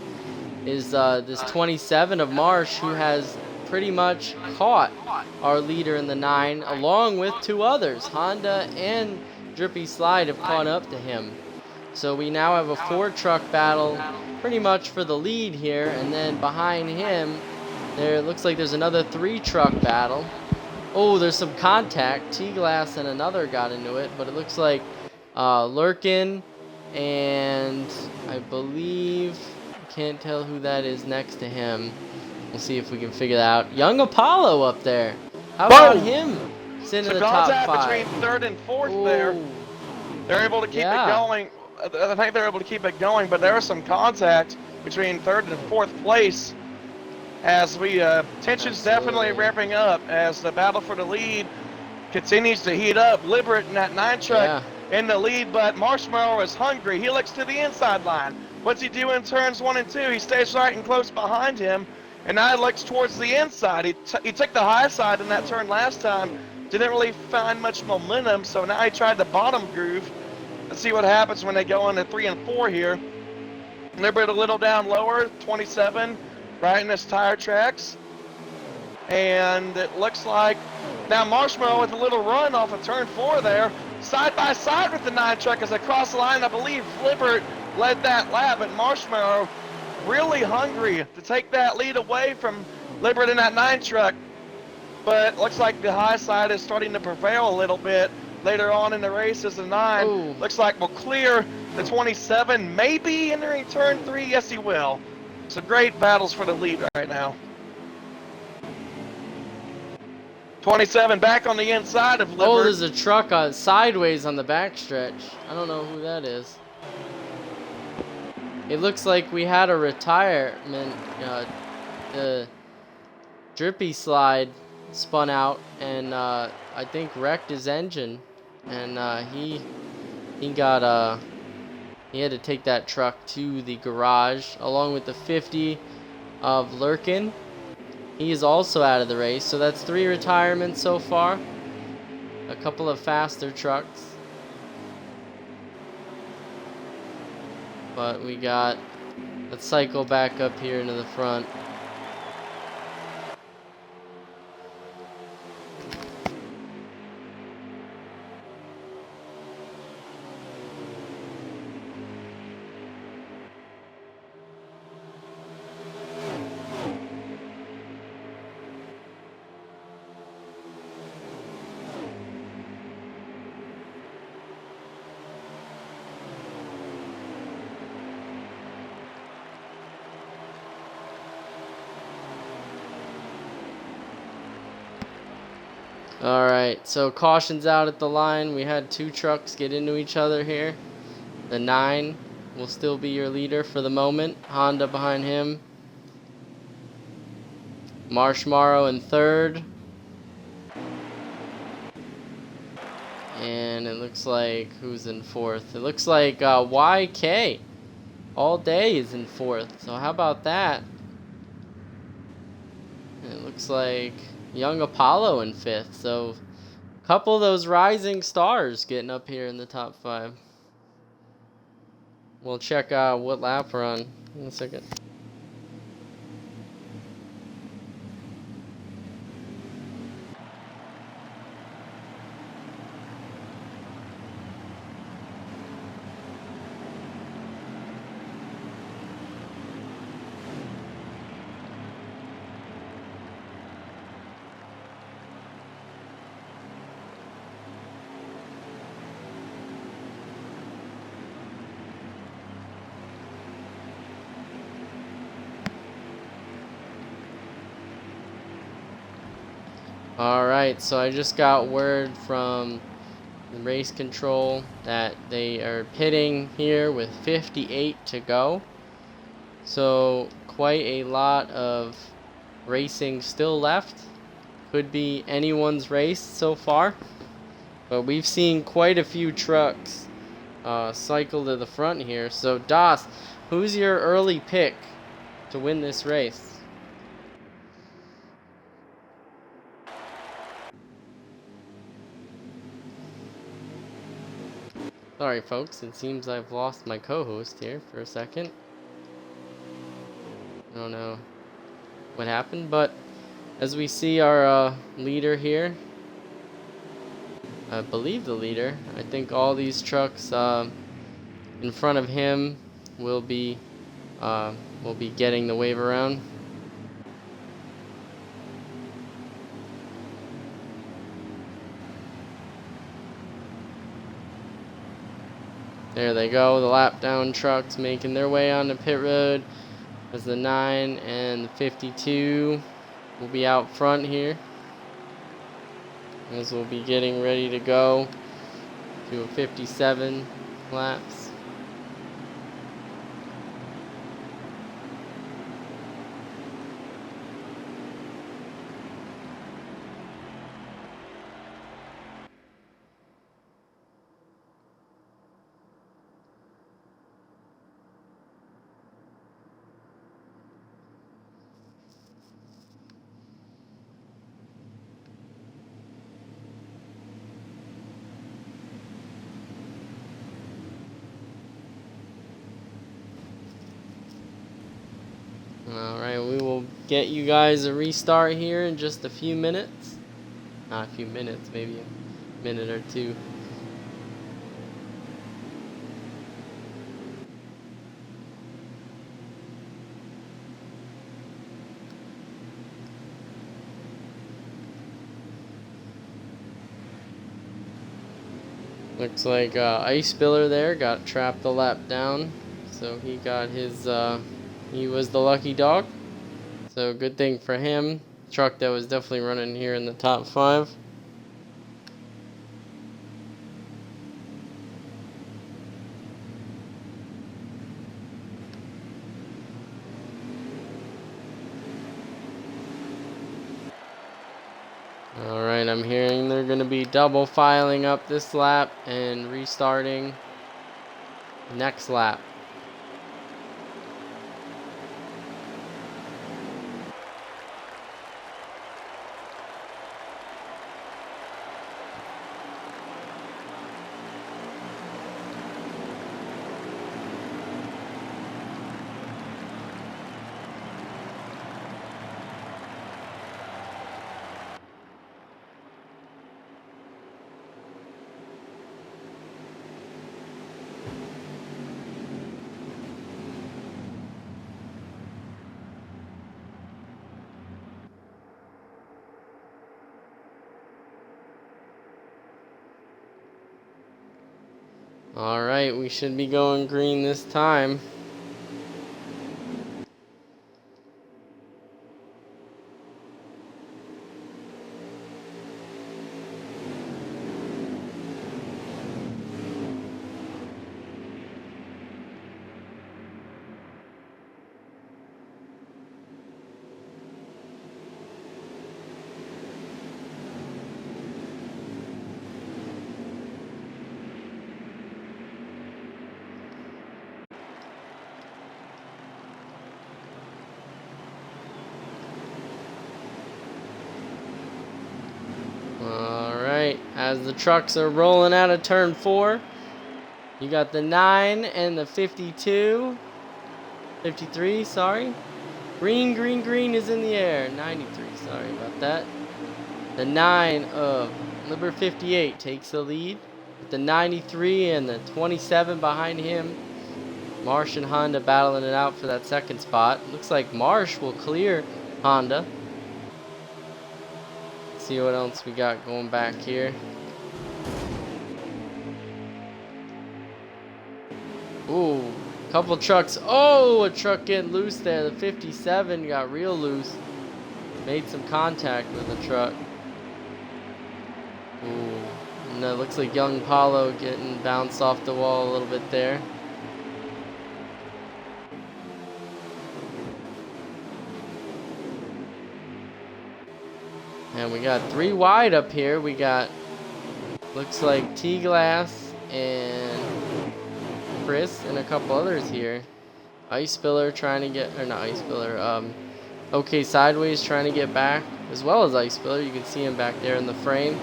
[SPEAKER 1] is this 27 of Marsh, who has pretty much caught our leader in the 9, along with 2 others. Honda and Drippy Slide have caught up to him. So we now have a 4-truck battle pretty much for the lead here, and then behind him, it looks like there's another 3-truck battle. Oh, there's some contact. T-Glass and another got into it, but it looks like Lurkin and I believe, can't tell who that is next to him. We'll see if we can figure that out. Young Apollo up there. How about him sitting in the top 5?
[SPEAKER 2] Between 3rd and 4th there. They're able to keep it going. I think they're able to keep it going, but there was some contact between 3rd and 4th place as we tension's definitely ramping up as the battle for the lead continues to heat up. Liberate in that 9 truck in the lead, but Marshmallow is hungry. He looks to the inside line. What's he do in turns 1 and 2? He stays right and close behind him, and now he looks towards the inside. He took the high side in that turn last time. Didn't really find much momentum, so now he tried the bottom groove. Let's see what happens when they go into 3 and 4 here. Liberate a little down lower, 27, right in his tire tracks. And it looks like now Marshmallow with a little run off of turn 4 there. Side by side with the 9 truck as they cross the line. I believe Liberate led that lap, but Marshmallow really hungry to take that lead away from Liberate in that 9 truck. But looks like the high side is starting to prevail a little bit later on in the race as the 9.
[SPEAKER 1] Ooh.
[SPEAKER 2] Looks like we'll clear the 27, maybe entering turn 3. Yes, he will. So great battles for the lead right now. 27 back on the inside of Liberate.
[SPEAKER 1] Oh, there's a truck sideways on the backstretch. I don't know who that is. It looks like we had a retirement. The Drippy Slide spun out and I think wrecked his engine, and he had to take that truck to the garage along with the 50 of Lurkin. He is also out of the race, so that's 3 retirements so far. A couple of faster trucks, but let's cycle back up here into the front. Alright, so caution's out at the line. We had 2 trucks get into each other here. The 9 will still be your leader for the moment. Honda behind him. Marshmallow in 3rd. And it looks like, who's in 4th? It looks like YK All Day is in 4th. So how about that? And it looks like Young Apollo in 5th. So a couple of those rising stars getting up here in the top 5. We'll check out what lap we're on in a second. Alright, so I just got word from the race control that they are pitting here with 58 to go. So quite a lot of racing still left. Could be anyone's race so far. But we've seen quite a few trucks cycle to the front here. So Doss, who's your early pick to win this race? Sorry folks, it seems I've lost my co-host here for a second. I don't know what happened, but as we see our leader here, I believe the leader, I think all these trucks in front of him will be getting the wave around. There they go, the lap down trucks making their way on the pit road as the 9 and the 52 will be out front here, as we'll be getting ready to go to a 57 laps. Alright, we will get you guys a restart here in just a few minutes. Not a few minutes, maybe a minute or two. Looks like Ice Spiller there got trapped the lap down, so he got his he was the lucky dog, so good thing for him. Truck that was definitely running here in the top 5. Alright, I'm hearing they're going to be double filing up this lap and restarting next lap. Alright, we should be going green this time. Alright, as the trucks are rolling out of turn 4, you got the 9 and the 52. 53, sorry. Green, green, green is in the air. 93, sorry about that. The 9 of Liber 58 takes the lead. With the 93 and the 27 behind him. Marsh and Honda battling it out for that second spot. Looks like Marsh will clear Honda. Let's see what else we got going back here. Ooh, couple trucks. Oh, a truck getting loose there. The 57 got real loose. Made some contact with the truck. Ooh. And it looks like Young Paulo getting bounced off the wall a little bit there. And we got 3 wide up here. We got, looks like T-Glass and Chris and a couple others here. Ice Spiller trying to get, or not Ice Spiller, OK Sideways trying to get back, as well as Ice Spiller. You can see him back there in the frame.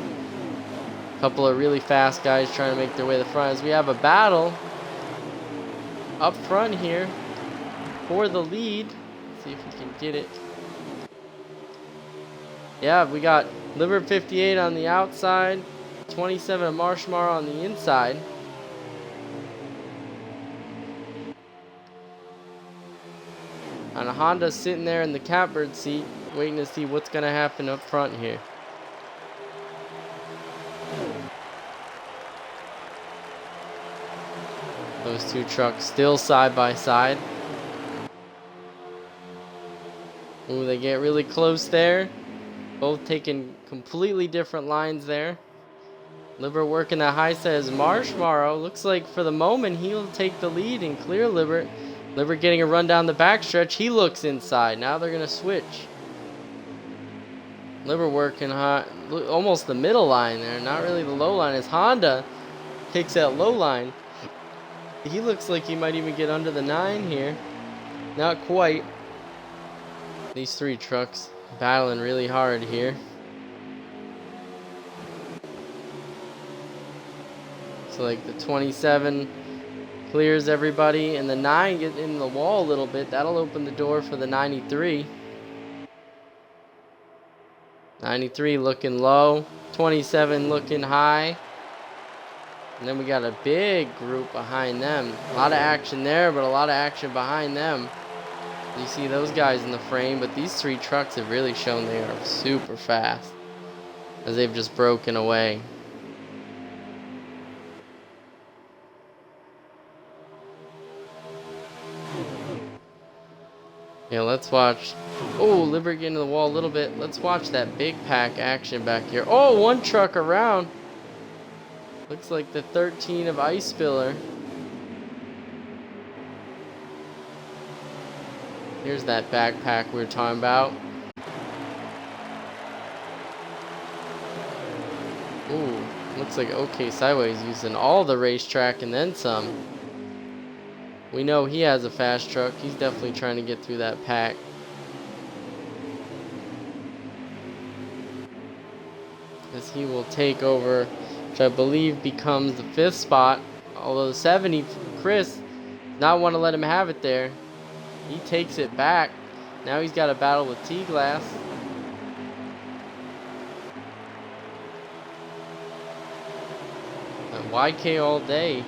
[SPEAKER 1] A couple of really fast guys trying to make their way to the front as we have a battle up front here for the lead. Let's see if we can get it. Yeah, we got Liber 58 on the outside, 27 of Marshmar on the inside. And a Honda sitting there in the catbird seat, waiting to see what's going to happen up front here. Those 2 trucks still side by side. Ooh, they get really close there. Both taking completely different lines there. Liber working that high set as Marshmar. Looks like for the moment he'll take the lead and clear Liber. Liber getting a run down the backstretch. He looks inside. Now they're going to switch. Liber working hot, almost the middle line there. Not really the low line as Honda takes that low line. He looks like he might even get under the 9 here. Not quite. These 3 trucks battling really hard here. So like the 27 clears everybody, and the 9 get in the wall a little bit. That'll open the door for the 93. 93 looking low, 27 looking high. And then we got a big group behind them. A lot of action there, but a lot of action behind them. You see those guys in the frame, but these 3 trucks have really shown they are super fast as they've just broken away. Yeah, let's watch. Oh, Liber getting to the wall a little bit. Let's watch that big pack action back here. Oh, 1 truck around. Looks like the 13 of Ice Spiller. Here's that backpack we were talking about. Ooh, looks like OK Sideways using all the racetrack and then some. We know he has a fast truck. He's definitely trying to get through that pack. As he will take over, which I believe becomes the 5th spot. Although 70, Chris, not want to let him have it there. He takes it back. Now he's got a battle with T-Glass. And YK all day,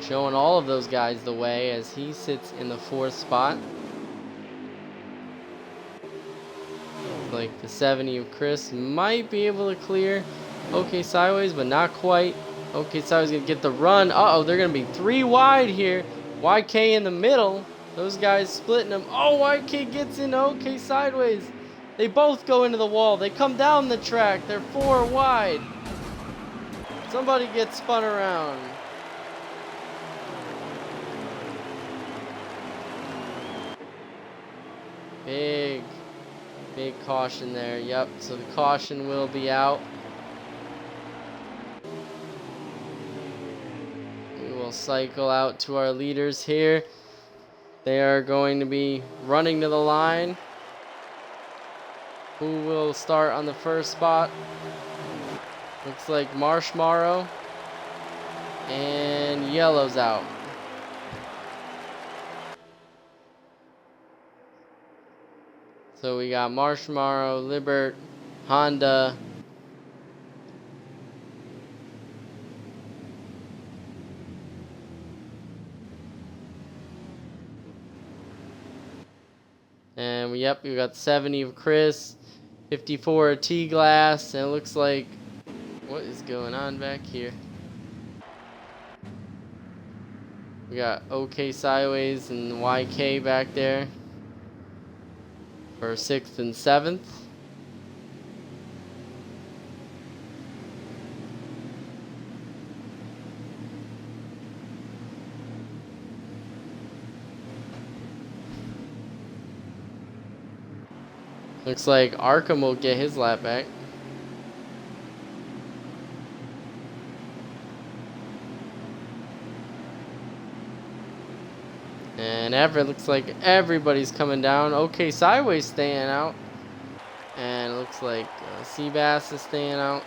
[SPEAKER 1] showing all of those guys the way as he sits in the 4th spot. Like the 70 of Chris might be able to clear OK Sideways, but not quite. OK Sideways gonna get the run. Uh-oh, they're gonna be 3 wide here. YK in the middle. Those guys splitting them. Oh, YK gets into OK Sideways. They both go into the wall. They come down the track. They're 4 wide. Somebody gets spun around. Big caution there. Yep, so the caution will be out. We will cycle out to our leaders here. They are going to be running to the line. Who will start on the 1st spot? Looks like Marshmar and Yellow's out. So we got Marshmar, Libert, Honda, and we got 70 of Chris, 54 of T-Glass, and it looks like, what is going on back here? We got OK Sideways and YK back there for 6th and 7th. Looks like Arkham will get his lap back. And Everett, looks like everybody's coming down. Okay, Sideways staying out. And it looks like Seabass is staying out.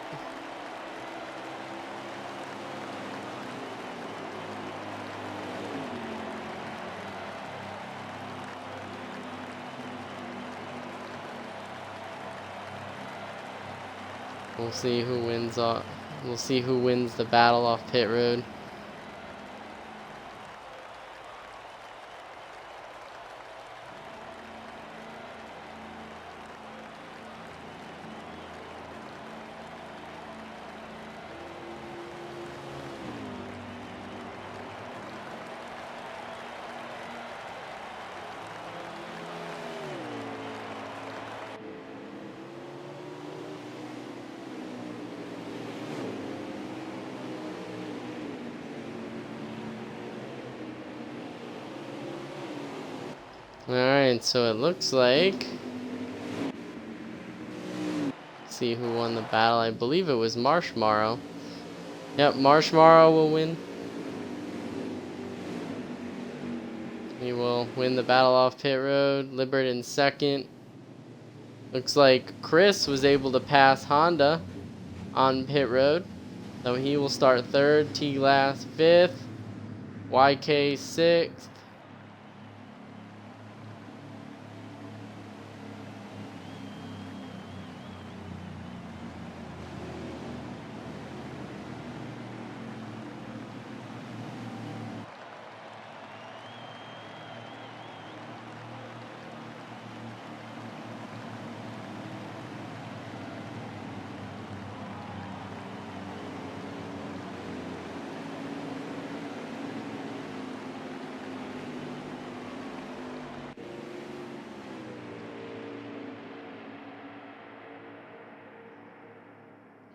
[SPEAKER 1] We'll see who wins. We'll see who wins the battle off pit road. Alright, so it looks like... Let's see who won the battle. I believe it was Marshmallow. Yep, Marshmallow will win. He will win the battle off pit road. Libert in second. Looks like Chris was able to pass Honda on pit road. So he will start third. T-Glass fifth. YK sixth.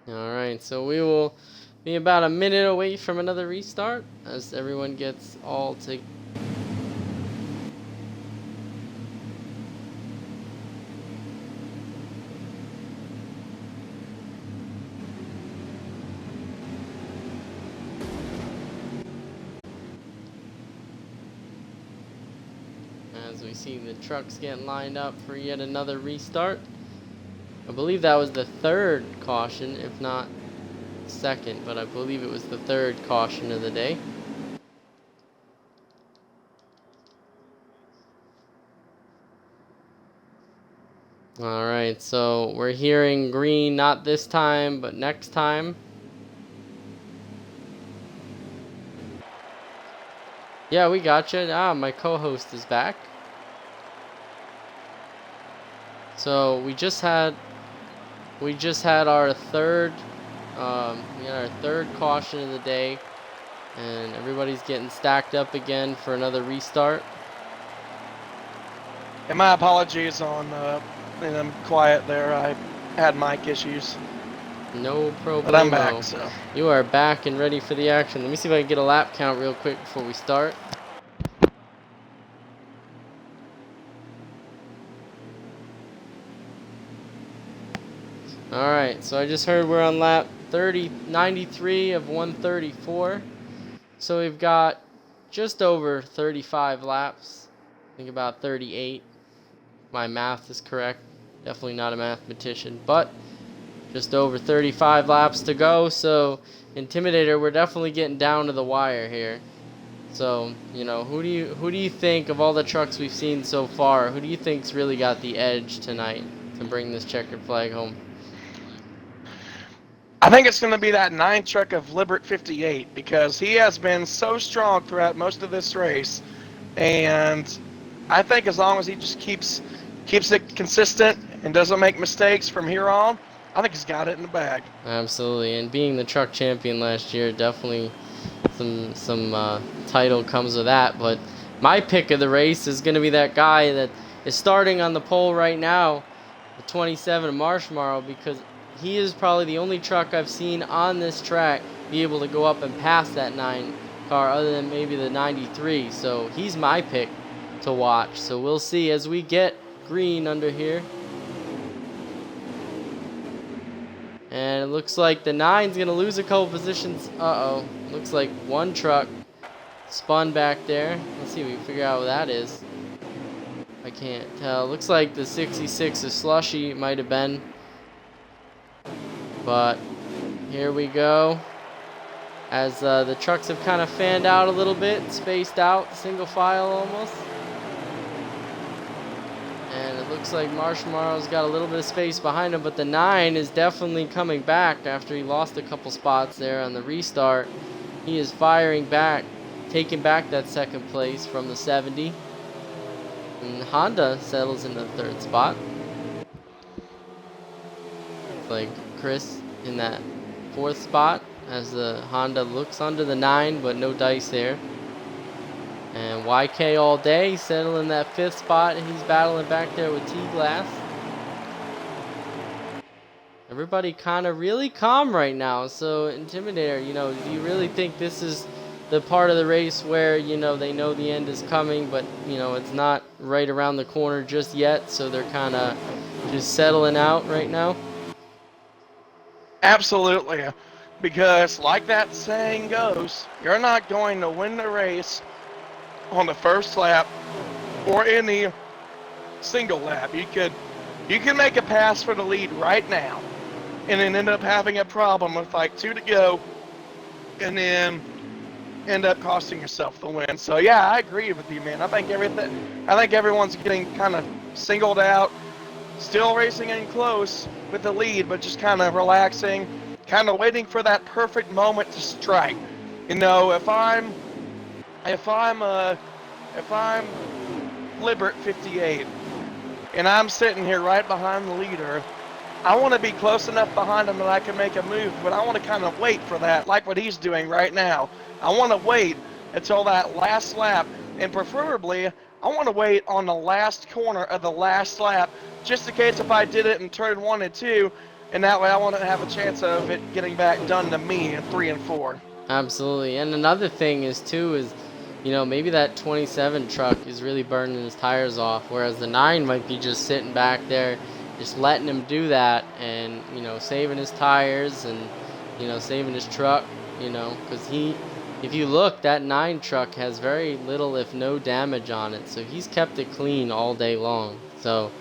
[SPEAKER 1] Alright, so we will be about a minute away from another restart as everyone gets all to... As we see the trucks getting lined up for yet another restart. I believe that was the third caution, if not second, but I believe it was the third caution of the day. Alright, so we're hearing green, not this time, but next time. Yeah, we gotcha. Ah, my co-host is back. So we just had our third caution of the day, and everybody's getting stacked up again for another restart.
[SPEAKER 2] And my apologies on and I'm quiet there. I had mic issues.
[SPEAKER 1] No problem.
[SPEAKER 2] But I'm back, so.
[SPEAKER 1] You are back and ready for the action. Let me see if I can get a lap count real quick before we start. Alright, so I just heard we're on lap 93 of 134. So we've got just over 35 laps. I think about 38. My math is correct. Definitely not a mathematician, but just over 35 laps to go. So Intimidator, we're definitely getting down to the wire here. So, you know, who do you think of all the trucks we've seen so far, who do you think's really got the edge tonight to bring this checkered flag home?
[SPEAKER 2] I think it's going to be that 9 truck of Libert 58 because he has been so strong throughout most of this race, and I think as long as he just keeps it consistent and doesn't make mistakes from here on, I think he's got it in the bag.
[SPEAKER 1] Absolutely, and being the truck champion last year, definitely some title comes with that. But my pick of the race is going to be that guy that is starting on the pole right now, the 27 Marshmallow, because he is probably the only truck I've seen on this track be able to go up and pass that 9 car other than maybe the 93. So he's my pick to watch. So we'll see as we get green under here. And it looks like the 9's going to lose a couple positions. Uh-oh. Looks like one truck spun back there. Let's see if we can figure out what that is. I can't tell. Looks like the 66 is Slushy. Might have been. But here we go. As the trucks have kind of fanned out a little bit, spaced out, single file almost. And it looks like Marshmallow's got a little bit of space behind him, but the 9 is definitely coming back after he lost a couple spots there on the restart. He is firing back, taking back that second place from the 70. And Honda settles in the 3rd spot. It's like Chris in that 4th spot as the Honda looks under the 9, but no dice there. And YK all day, settling that 5th spot, and he's battling back there with T-Glass. Everybody kind of really calm right now. So, Intimidator, do you really think this is the part of the race where, they know the end is coming, but, it's not right around the corner just yet, so they're kind of just settling out right now?
[SPEAKER 2] Absolutely. Because, like that saying goes, you're not going to win the race on the first lap or any single lap. You can make a pass for the lead right now and then end up having a problem with like 2 to go and then end up costing yourself the win. So yeah, I agree with you, man. I think everyone's getting kind of singled out, still racing in close with the lead, but just kind of relaxing, kind of waiting for that perfect moment to strike. If I'm Libert 58 and I'm sitting here right behind the leader, I want to be close enough behind him that I can make a move, but I want to kind of wait for that, like what he's doing right now. I want to wait until that last lap, and preferably I want to wait on the last corner of the last lap, just in case if I did it in turn 1 and 2, and that way I want to have a chance of it getting back done to me in 3 and 4.
[SPEAKER 1] Absolutely. And another thing is maybe that 27 truck is really burning his tires off, whereas the 9 might be just sitting back there, just letting him do that and, saving his tires and, saving his truck, because if you look, that 9 truck has very little, if no damage on it. So he's kept it clean all day long. So,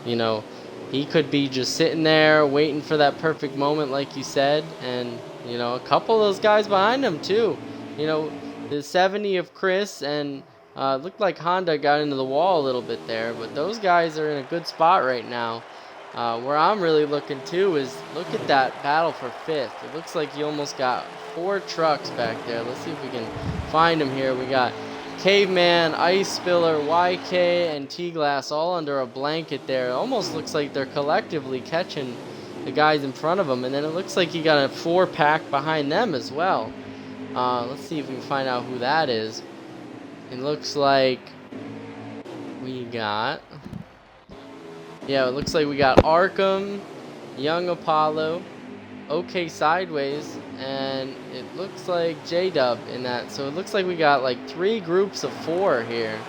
[SPEAKER 1] he could be just sitting there waiting for that perfect moment, like you said. And, a couple of those guys behind him, too. The 70 of Chris and looked like Honda got into the wall a little bit there. But those guys are in a good spot right now. Where I'm really looking, too, is look at that battle for 5th. It looks like you almost got 4 trucks back there. Let's see if we can find them here. We got Caveman, Ice Spiller, YK, and T-Glass all under a blanket there. It almost looks like they're collectively catching the guys in front of them. And then it looks like you got a 4-pack behind them as well. Let's see if we can find out who that is. It looks like we got... Yeah, it looks like we got Arkham, Young Apollo, OK Sideways, and it looks like J-Dub in that. So it looks like we got like 3 groups of 4 here,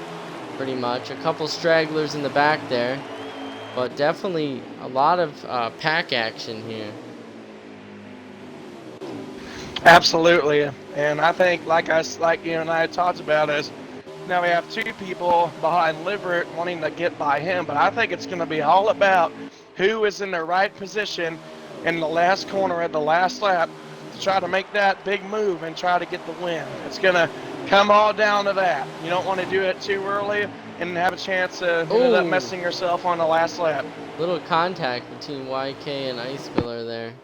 [SPEAKER 1] pretty much. A couple stragglers in the back there, but definitely a lot of pack action here.
[SPEAKER 2] Absolutely, and I think like you and I talked about is now we have 2 people behind Libert wanting to get by him, but I think it's going to be all about who is in the right position in the last corner at the last lap to try to make that big move and try to get the win. It's going to come all down to that. You don't want to do it too early and have a chance to end up messing yourself on the last lap.
[SPEAKER 1] Little contact between YK and Ice Spiller there.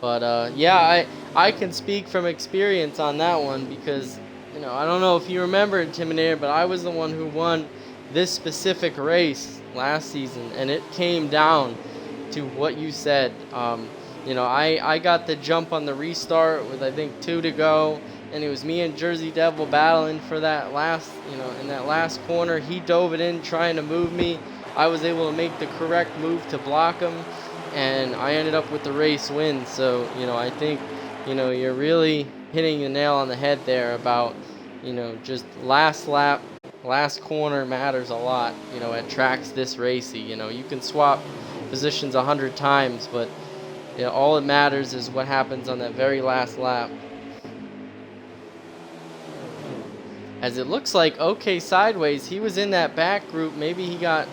[SPEAKER 1] But yeah, I can speak from experience on that one because I don't know if you remember, Intimidator, but I was the one who won this specific race last season, and it came down to what you said. I got the jump on the restart with I think 2 to go, and it was me and Jersey Devil battling for that last, in that last corner. He dove it in trying to move me. I was able to make the correct move to block him, and I ended up with the race win. So, I think, you're really hitting the nail on the head there about, just last lap, last corner matters a lot, at tracks this racy. You can swap positions 100 times, but, all it matters is what happens on that very last lap. As it looks like OK Sideways, he was in that back group. Maybe he got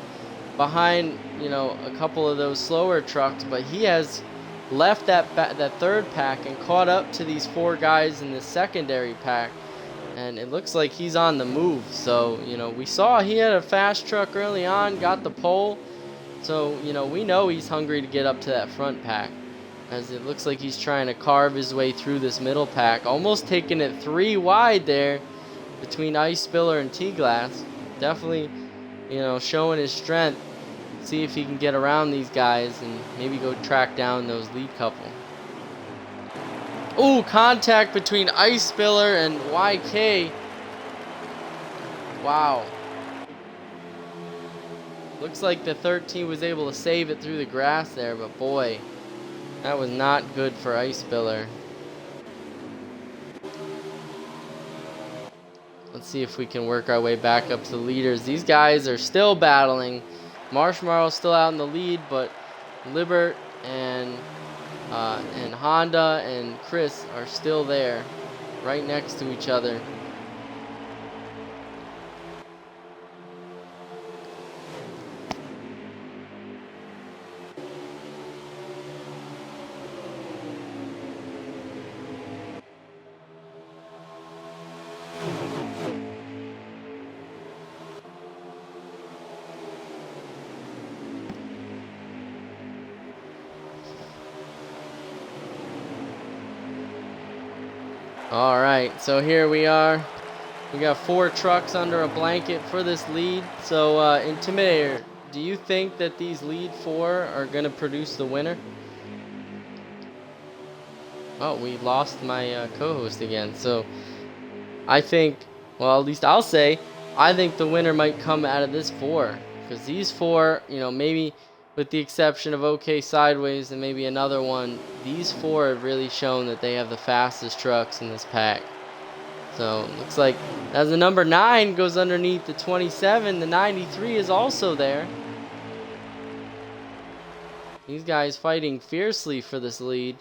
[SPEAKER 1] behind, a couple of those slower trucks, but he has left that third pack and caught up to these 4 guys in the secondary pack. And it looks like he's on the move. So, we saw he had a fast truck early on, got the pole. So, we know he's hungry to get up to that front pack. As it looks like he's trying to carve his way through this middle pack. Almost taking it 3 wide there between Ice Spiller and T-Glass. Definitely, showing his strength. See if he can get around these guys and maybe go track down those lead couple. Ooh, contact between Ice Spiller and YK. Wow. Looks like the 13 was able to save it through the grass there, but boy, that was not good for Ice Spiller. Let's see if we can work our way back up to the leaders. These guys are still battling. Marshmallow still out in the lead, but Libert and Honda and Chris are still there, right next to each other. All right, so here we are. We got 4 trucks under a blanket for this lead. So, Intimidator, do you think that these lead 4 are going to produce the winner? Oh, we lost my co-host again. So, I think, well, at least I'll say, I think the winner might come out of this 4. Because these 4, maybe with the exception of OK Sideways and maybe another one, these 4 have really shown that they have the fastest trucks in this pack. So looks like as the number 9 goes underneath the 27, the 93 is also there. These guys fighting fiercely for this lead.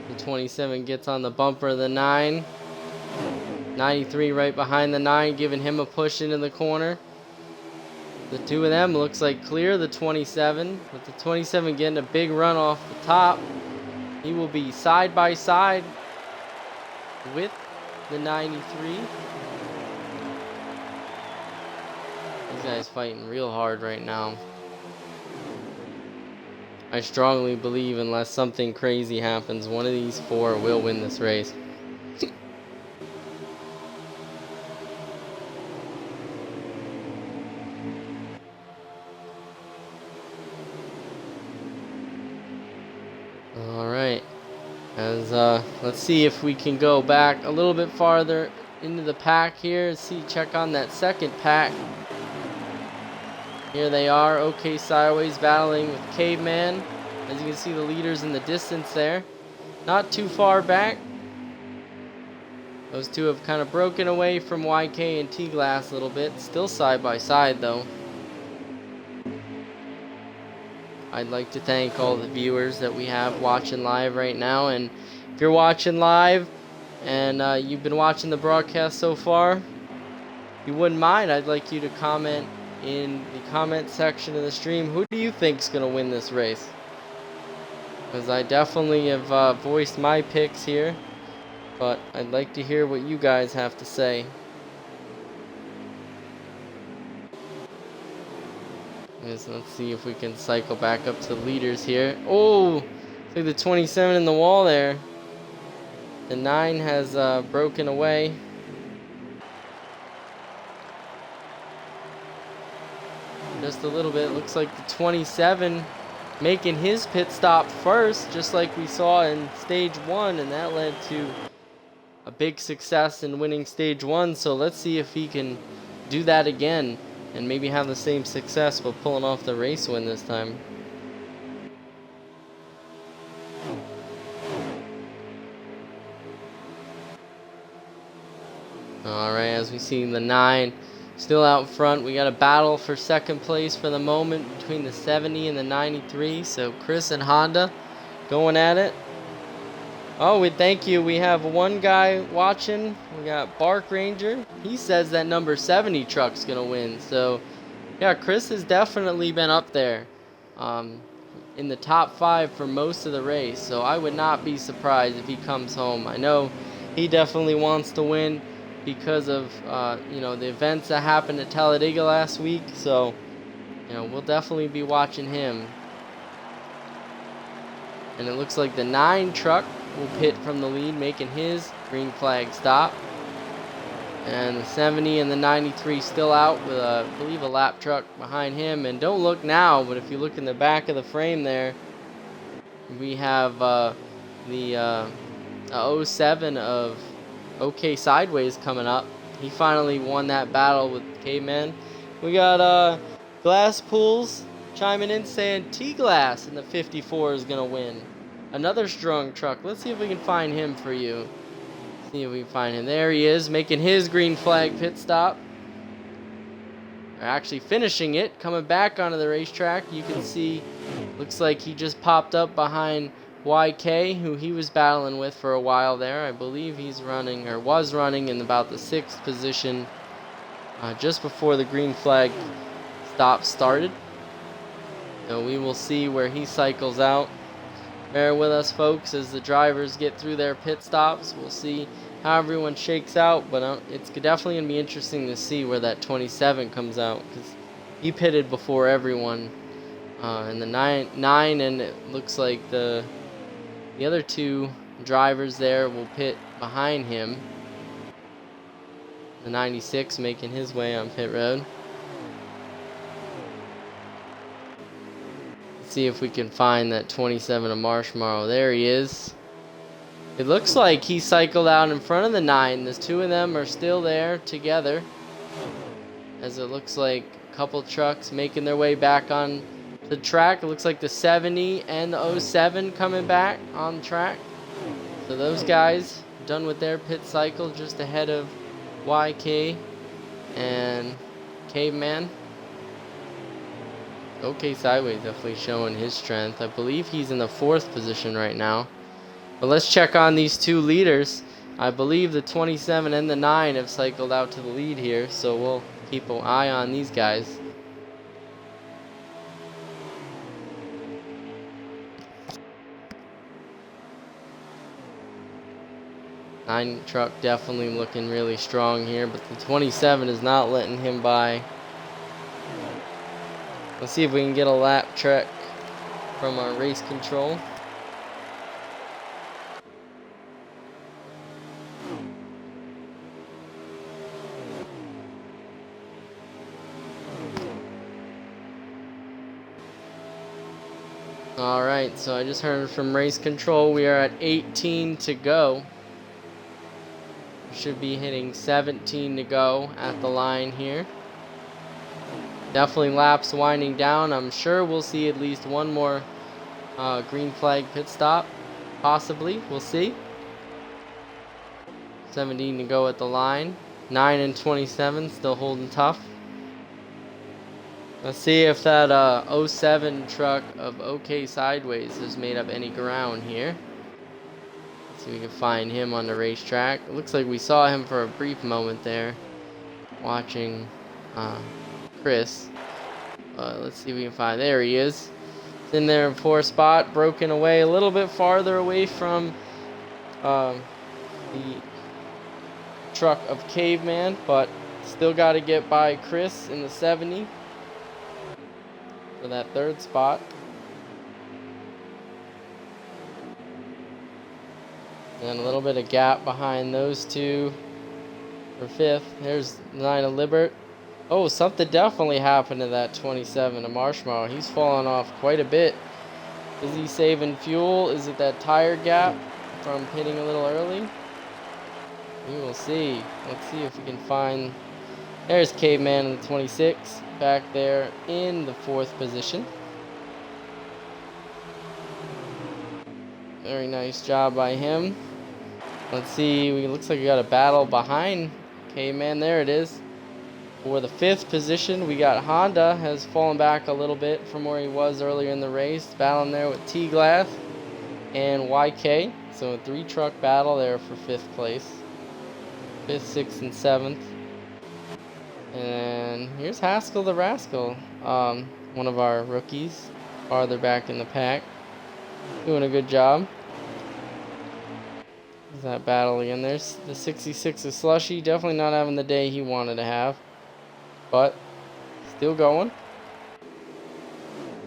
[SPEAKER 1] The 27 gets on the bumper of the 9. 93 right behind the 9, giving him a push into the corner. The 2 of them looks like clear the 27, with the 27 getting a big run off the top. He will be side by side with the 93. These guys fighting real hard right now. I strongly believe unless something crazy happens, one of these 4 will win this race. Alright, let's see if we can go back a little bit farther into the pack here. Check on that second pack. Here they are, OK Sideways battling with Caveman. As you can see, the leaders in the distance there. Not too far back. Those 2 have kind of broken away from YK and T-Glass a little bit. Still side by side though. I'd like to thank all the viewers that we have watching live right now. And if you're watching live and you've been watching the broadcast so far, if you wouldn't mind, I'd like you to comment in the comment section of the stream, who do you think is going to win this race? Because I definitely have voiced my picks here, but I'd like to hear what you guys have to say. Let's see if we can cycle back up to the leaders here. Oh, see the 27 in the wall there. The 9 has broken away. Just a little bit. Looks like the 27 making his pit stop first, just like we saw in stage 1, and that led to a big success in winning stage 1. So let's see if he can do that again and maybe have the same success but pulling off the race win this time. Alright, as we see the 9 still out front. We got a battle for second place for the moment between the 70 and the 93. So Chris and Honda going at it. Oh, we thank you. We have one guy watching. We got Bark Ranger. He says that number 70 truck's gonna win. So yeah, Chris has definitely been up there in the top 5 for most of the race. So I would not be surprised if he comes home. I know he definitely wants to win because of the events that happened at Talladega last week. So we'll definitely be watching him. And it looks like the 9 truck will pit from the lead, making his green flag stop. And the 70 and the 93 still out with, I believe, a lap truck behind him. And don't look now, but if you look in the back of the frame there, we have the 07 of OK Sideways coming up. He finally won that battle with Caveman. We got Glass Pools chiming in saying T-Glass in the 54 is going to win. Another strong truck. Let's see if we can find him for you. See if we can find him. There he is, making his green flag pit stop. They're actually finishing it, coming back onto the racetrack. You can see, looks like he just popped up behind YK, who he was battling with for a while there. I believe he's running, or was running, in about the 6th position just before the green flag stop started. So we will see where he cycles out. Bear with us, folks, as the drivers get through their pit stops. We'll see how everyone shakes out, but it's definitely going to be interesting to see where that 27 comes out, because he pitted before everyone. And the 9, and it looks like the other 2 drivers there will pit behind him. The 96 making his way on pit road. See if we can find that 27 of Marshmallow. There he is. It looks like he cycled out in front of the 9. The 2 of them are still there together, as it looks like a couple trucks making their way back on the track. It looks like the 70 and the 07 coming back on the track. So those guys done with their pit cycle just ahead of YK and Caveman. OK Sideways definitely showing his strength. I believe he's in the 4th position right now. But let's check on these 2 leaders. I believe the 27 and the 9 have cycled out to the lead here, so we'll keep an eye on these guys. Nine truck definitely looking really strong here, but the 27 is not letting him by. Let's see if we can get a lap check from our race control. Alright, so I just heard from race control we are at 18 to go. We should be hitting 17 to go at the line here. Definitely laps winding down. I'm sure we'll see at least one more green flag pit stop. Possibly. We'll see. 17 to go at the line. 9 and 27 still holding tough. Let's see if that 07 truck of OK Sideways has made up any ground here. Let's see if we can find him on the racetrack. It looks like we saw him for a brief moment there, watching Chris. Let's see if we can find. There he is. It's in there in 4th spot, broken away a little bit farther away from the truck of Caveman, but still got to get by Chris in the 70 for that 3rd spot. And a little bit of gap behind those 2 for 5th. There's 9 of Libert. Oh, something definitely happened to that 27 of Marshmallow. He's fallen off quite a bit. Is he saving fuel? Is it that tire gap from pitting a little early? We will see. Let's see if we can find. There's Caveman in the 26, back there in the 4th position. Very nice job by him. Let's see. It looks like we got a battle behind Caveman. There it is. For the 5th position, we got Honda, has fallen back a little bit from where he was earlier in the race, battling there with T-Glath and YK. So a 3-truck battle there for 5th place. 5th, 6th, and 7th. And here's Haskell the Rascal, one of our rookies, farther back in the pack. Doing a good job. There's that battle again. There's the 66 of Slushy, definitely not having the day he wanted to have, but still going.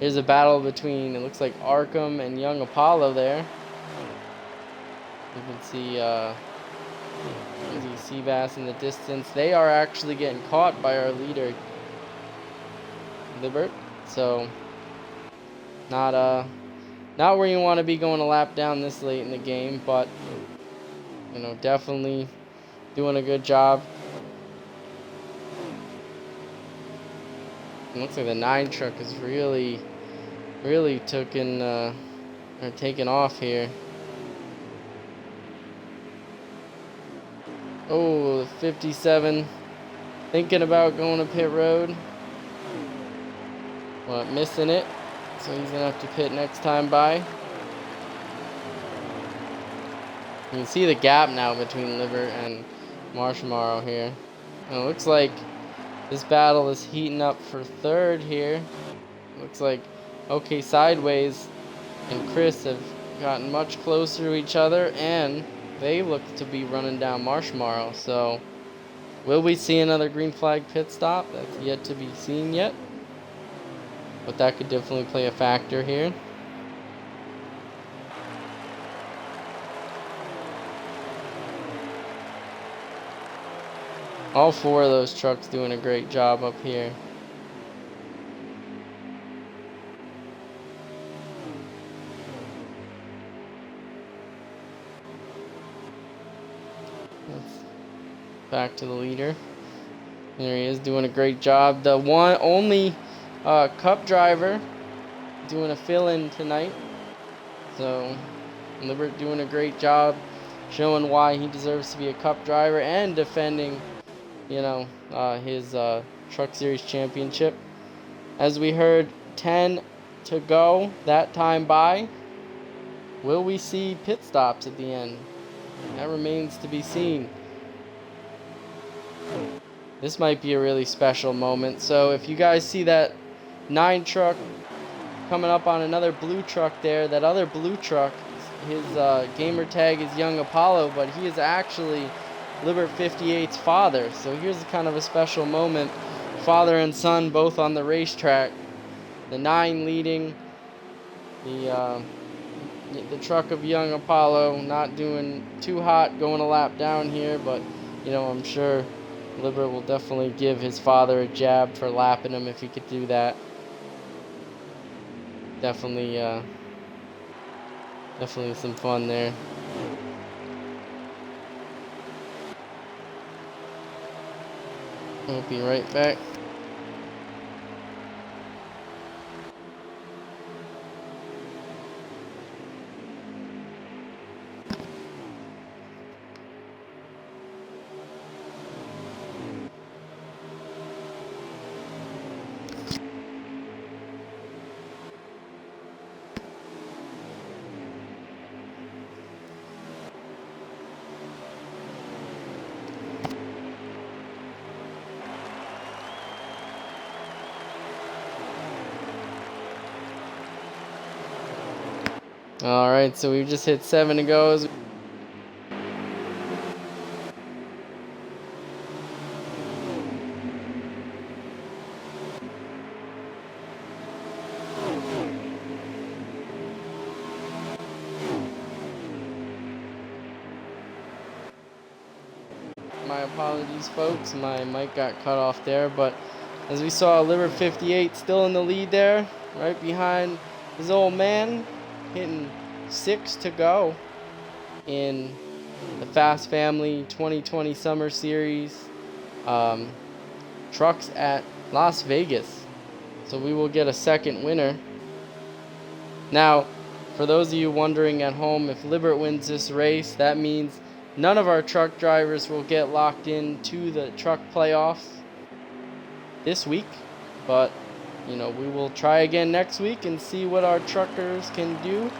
[SPEAKER 1] Here's a battle between, it looks like Arkham and Young Apollo there. You can see Seabass in the distance. They are actually getting caught by our leader, Libert. So not where you want to be going a lap down this late in the game, but you know, definitely doing a good job. It looks like the 9 truck is really taking off here. Oh, 57 thinking about going to pit road, but missing it, so he's gonna have to pit next time by. You can see the gap now between Libert and Marshmallow here. And it looks like this battle is heating up for 3rd here. Looks like OK Sideways and Chris have gotten much closer to each other, and they look to be running down Marshmallow. So will we see another green flag pit stop? That's yet to be seen yet, but that could definitely play a factor here. All 4 of those trucks doing a great job up here. Back to the leader. There he is, doing a great job. The only Cup driver doing a fill-in tonight. So Libert doing a great job, showing why he deserves to be a Cup driver and defending, you know, his Truck Series championship. As we heard, 10 to go, that time by. Will we see pit stops at the end? That remains to be seen. This might be a really special moment. So if you guys see that 9 truck coming up on another blue truck there, that other blue truck, his gamer tag is Young Apollo, but he is actually Libert 58's father. So here's kind of a special moment. Father and son both on the racetrack. The 9 leading, the truck of Young Apollo not doing too hot, going a lap down here, but you know, I'm sure Libert will definitely give his father a jab for lapping him if he could do that. Definitely some fun there. We'll be right back. Alright, so we've just hit 7 to go. My apologies, folks. My mic got cut off there, but as we saw, Libert 58 still in the lead there, right behind his old man, hitting 6 to go in the Fast Family 2020 Summer Series trucks at Las Vegas. So we will get a second winner. Now, for those of you wondering at home, if Libert wins this race, that means none of our truck drivers will get locked into the truck playoffs. this week, but we will try again next week and see what our truckers can do.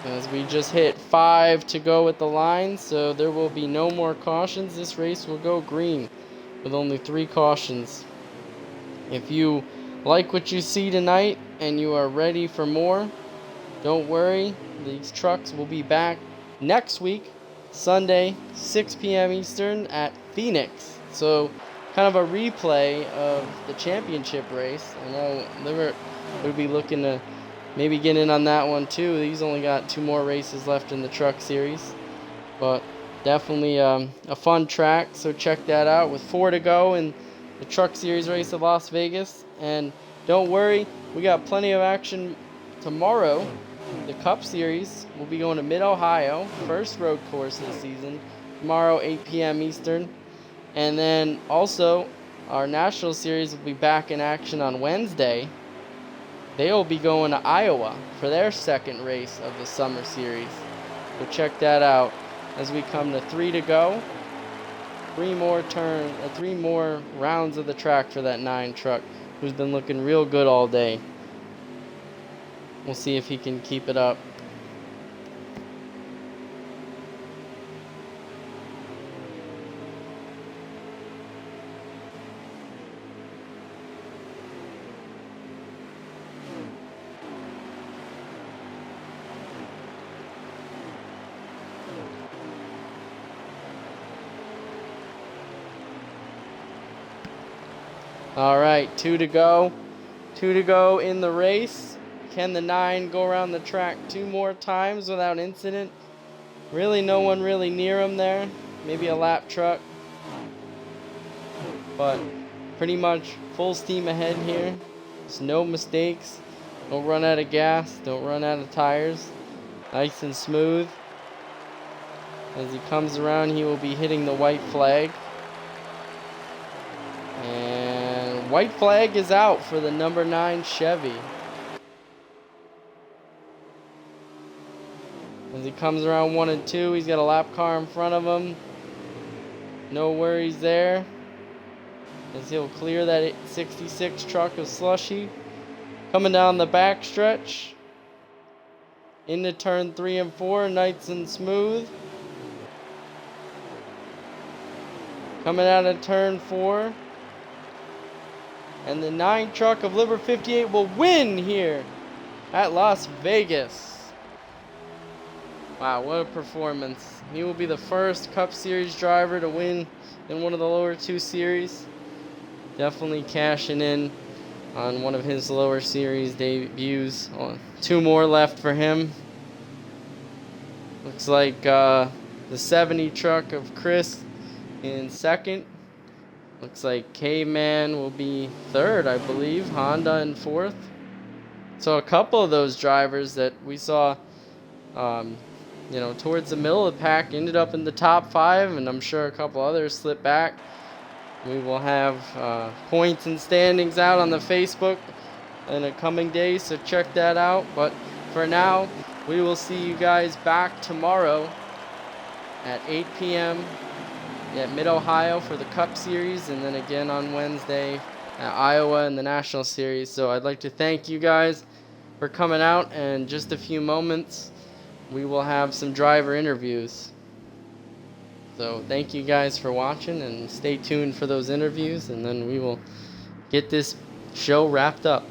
[SPEAKER 1] As we just hit 5 to go at the line, so there will be no more cautions. This race will go green with only 3 cautions. If you like what you see tonight and you are ready for more, don't worry, these trucks will be back next week, Sunday, 6 p.m. Eastern at Phoenix. So kind of a replay of the championship race. I know we'll be looking to maybe get in on that one too. These only got 2 more races left in the truck series, but definitely a fun track, so check that out with 4 to go in the truck series race of Las Vegas. And don't worry, we got plenty of action tomorrow. The Cup Series will be going to Mid-Ohio, first road course of the season, tomorrow 8 p.m. Eastern. And then also our National Series will be back in action on Wednesday. They will be going to Iowa for their second race of the Summer Series. So check that out as we come to 3 to go. 3 more rounds of the track for that 9 truck, who's been looking real good all day. We'll see if he can keep it up. All right, 2 to go. 2 to go in the race. Can the 9 go around the track 2 more times without incident? Really, no one really near him there. Maybe a lap truck. But pretty much full steam ahead here. There's no mistakes. Don't run out of gas. Don't run out of tires. Nice and smooth. As he comes around, he will be hitting the white flag. And white flag is out for the number 9 Chevy. As he comes around 1 and 2, he's got a lap car in front of him. No worries there, as he'll clear that 66 truck of slushy. Coming down the back stretch into turn 3 and 4, nice and smooth. Coming out of turn 4, and the 9 truck of Liber 58 will win here at Las Vegas. Wow, what a performance. He will be the first Cup Series driver to win in one of the lower 2 series. Definitely cashing in on one of his lower series debuts. 2 more left for him. Looks like the 70 truck of Chris in second. Looks like K-Man will be third, I believe. Honda in fourth. So a couple of those drivers that we saw towards the middle of the pack ended up in the top 5, and I'm sure a couple others slipped back. We will have points and standings out on the Facebook in the coming days, so check that out. But for now, we will see you guys back tomorrow at 8 p.m. at Mid-Ohio for the Cup Series, and then again on Wednesday at Iowa in the National Series. So I'd like to thank you guys for coming out, and in just a few moments we will have some driver interviews. So thank you guys for watching, and stay tuned for those interviews, and then we will get this show wrapped up.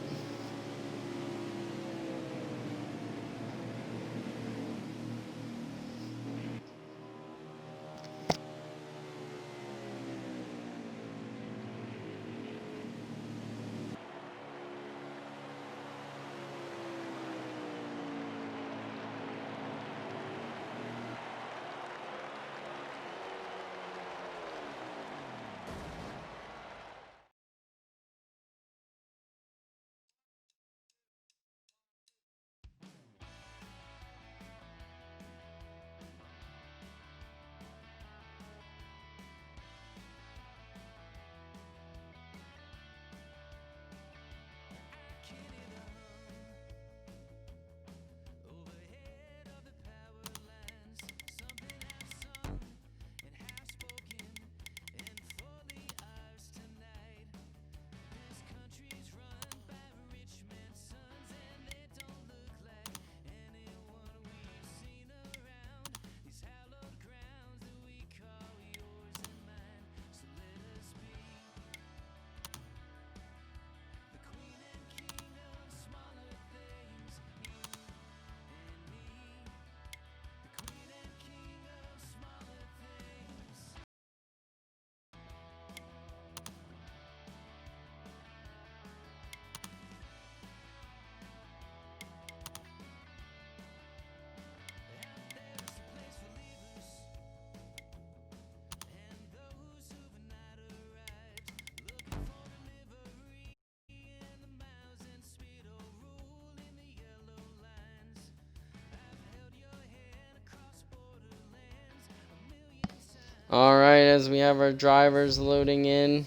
[SPEAKER 1] All right, as we have our drivers loading in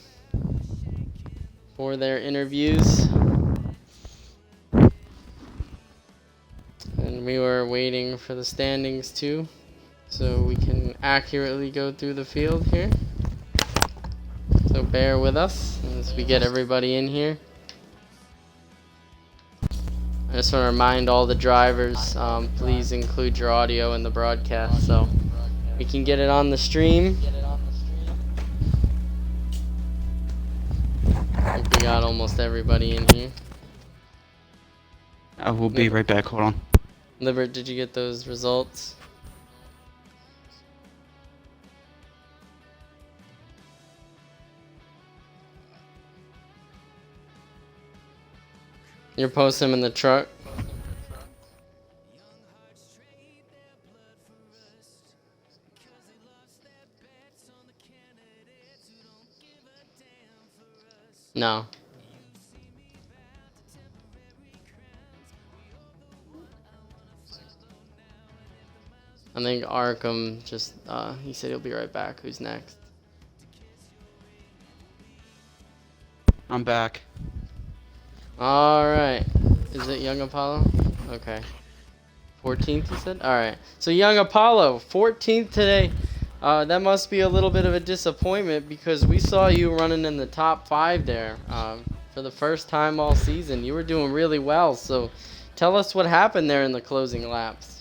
[SPEAKER 1] for their interviews. And we were waiting for the standings too, so we can accurately go through the field here. So bear with us as we get everybody in here. I just want to remind all the drivers, please include your audio in the broadcast so we can get it on the stream. I think we got almost everybody in here.
[SPEAKER 3] I will be right back. Hold on.
[SPEAKER 1] Libert, did you get those results? You're posting them in the truck? No. I think Arkham just, he said he'll be right back. Who's next?
[SPEAKER 3] I'm back.
[SPEAKER 1] Alright. Is it Young Apollo? Okay. 14th, you said? Alright. So, Young Apollo, 14th today. That must be a little bit of a disappointment because we saw you running in the top 5 there for the first time all season. You were doing really well. So, tell us what happened there in the closing laps.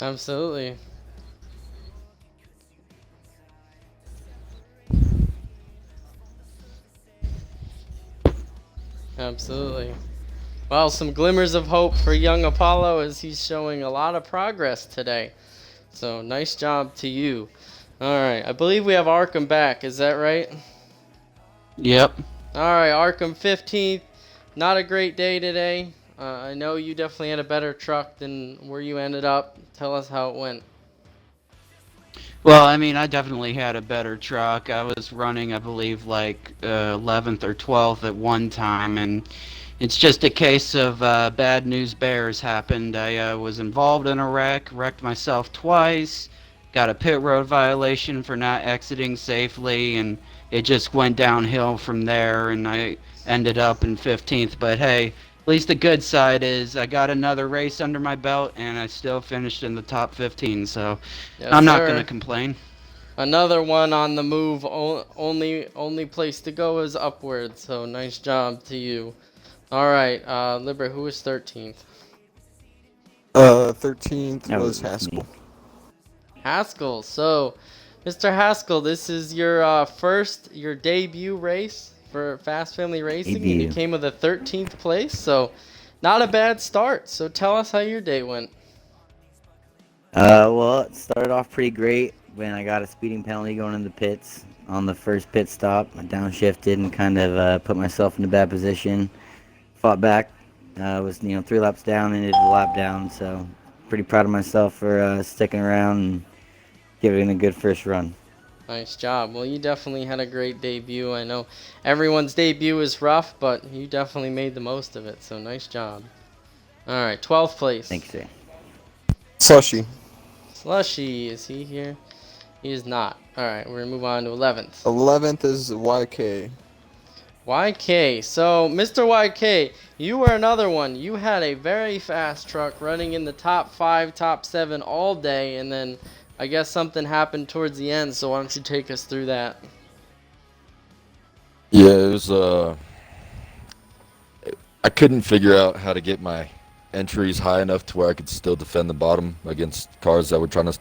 [SPEAKER 1] Absolutely. Absolutely. Well, some glimmers of hope for young Apollo as he's showing a lot of progress today. So, nice job to you. All right. I believe we have Arkham back. Is that right?
[SPEAKER 3] Yep.
[SPEAKER 1] All right. Arkham 15th. Not a great day today. I know you definitely had a better truck than where you ended up. Tell us how it went.
[SPEAKER 3] Well, I mean, I definitely had a better truck. I was running, I believe, like 11th or 12th at one time, and it's just a case of bad news bears happened. I was involved in a wrecked myself twice, got a pit road violation for not exiting safely, and it just went downhill from there, and I ended up in 15th. But hey, at least the good side is I got another race under my belt, and I still finished in the top 15, so
[SPEAKER 1] Yes,
[SPEAKER 3] I'm not
[SPEAKER 1] sir.
[SPEAKER 3] going to complain.
[SPEAKER 1] Another one on the move. Only place to go is upward. So nice job to you. All right, Liber, who was 13th?
[SPEAKER 4] 13th
[SPEAKER 5] That
[SPEAKER 4] was
[SPEAKER 5] was me.
[SPEAKER 4] Haskell.
[SPEAKER 1] Haskell. So, Mr. Haskell, this is your your debut race for Fast Family Racing, and you
[SPEAKER 5] Debut.
[SPEAKER 1] came with a 13th place. So, not a bad start. So, tell us how your day went.
[SPEAKER 5] Well, it started off pretty great when I got a speeding penalty going in the pits. On the first pit stop, I downshifted and kind of put myself in a bad position. Fought back. Was 3 laps down and did a lap down. So pretty proud of myself for sticking around and giving it a good first run.
[SPEAKER 1] Nice job. Well, you definitely had a great debut. I know everyone's debut is rough, but you definitely made the most of it. So, nice job. All right, 12th place.
[SPEAKER 5] Thank you, sir.
[SPEAKER 4] Slushy.
[SPEAKER 1] Slushy, is he here? He is not. All right, we're gonna move on to 11th.
[SPEAKER 4] 11th is YK.
[SPEAKER 1] YK. So, Mr. YK, you were another one. You had a very fast truck running in the top 5, top 7 all day, and then I guess something happened towards the end. So why don't you take us through that?
[SPEAKER 6] Yeah, it was I couldn't figure out how to get my entries high enough to where I could still defend the bottom against cars that were trying to,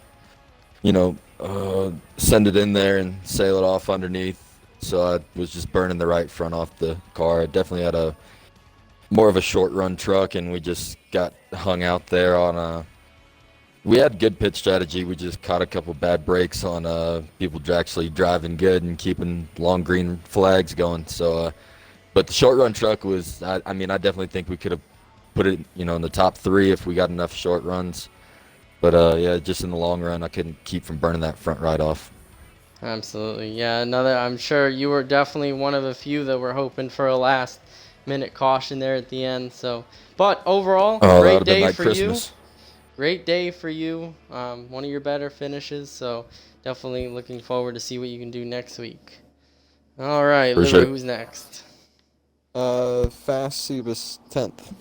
[SPEAKER 6] send it in there and sail it off underneath. So I was just burning the right front off the car. I definitely had a more of a short run truck, and we just got hung out there on a. We had good pit strategy. We just caught a couple bad breaks on people actually driving good and keeping long green flags going. So, but the short run truck was. I mean, I definitely think we could have put it, in the top 3 if we got enough short runs. But yeah, just in the long run, I couldn't keep from burning that front right off.
[SPEAKER 1] Absolutely. Yeah, I'm sure you were definitely one of a few that were hoping for a last minute caution there at the end. So, but overall,
[SPEAKER 6] Oh, that
[SPEAKER 1] great
[SPEAKER 6] would have been
[SPEAKER 1] day
[SPEAKER 6] like
[SPEAKER 1] for
[SPEAKER 6] Christmas.
[SPEAKER 1] you. Great day for you. One of your better finishes. So, definitely looking forward to see what you can do next week. All right,
[SPEAKER 6] Appreciate
[SPEAKER 1] Lily,
[SPEAKER 6] it.
[SPEAKER 1] who's next?
[SPEAKER 4] Fast Sebas 10th.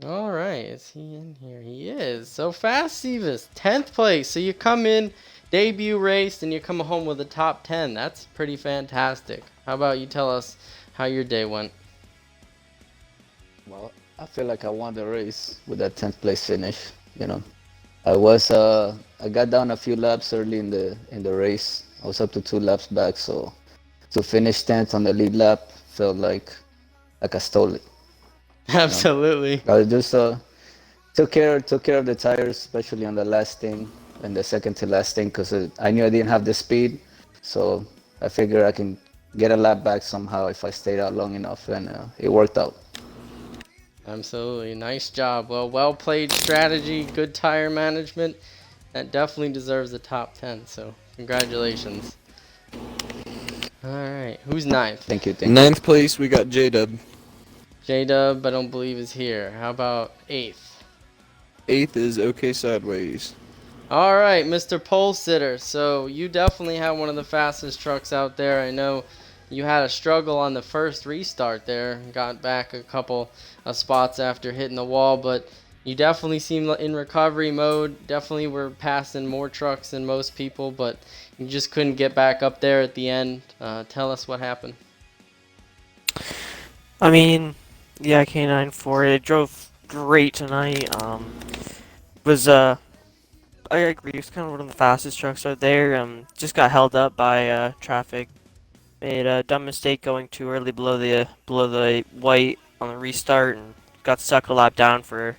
[SPEAKER 1] All right, is he in here? He is. So Fast Sivas, 10th place. So you come in, debut race, and you come home with a top 10. That's pretty fantastic. How about you tell us how your day went?
[SPEAKER 7] Well, I feel like I won the race with that 10th place finish. I got down a few laps early in the race. I was up to 2 laps back, so to finish 10th on the lead lap felt like I stole it.
[SPEAKER 1] Absolutely.
[SPEAKER 7] I just took care of the tires, especially on the last thing and the second to last thing, because I knew I didn't have the speed, so I figured I can get a lap back somehow if I stayed out long enough, and it worked out.
[SPEAKER 1] Absolutely. Nice job. Well played strategy, good tire management. That definitely deserves a top 10. So congratulations. All right. Who's ninth?
[SPEAKER 7] Thank you.
[SPEAKER 4] 9th place, we got J-Dub.
[SPEAKER 1] J-Dub, I don't believe is here. How about 8th?
[SPEAKER 4] 8th is OK Sideways.
[SPEAKER 1] All right, Mr. Pole Sitter. So you definitely have one of the fastest trucks out there. I know you had a struggle on the first restart there. Got back a couple of spots after hitting the wall, but you definitely seem in recovery mode. Definitely were passing more trucks than most people, but you just couldn't get back up there at the end. Tell us what happened.
[SPEAKER 8] I mean, yeah, K9 for it drove great tonight. I agree. It was kind of one of the fastest trucks out there. Just got held up by traffic. Made a dumb mistake going too early below the white on the restart and got stuck a lap down for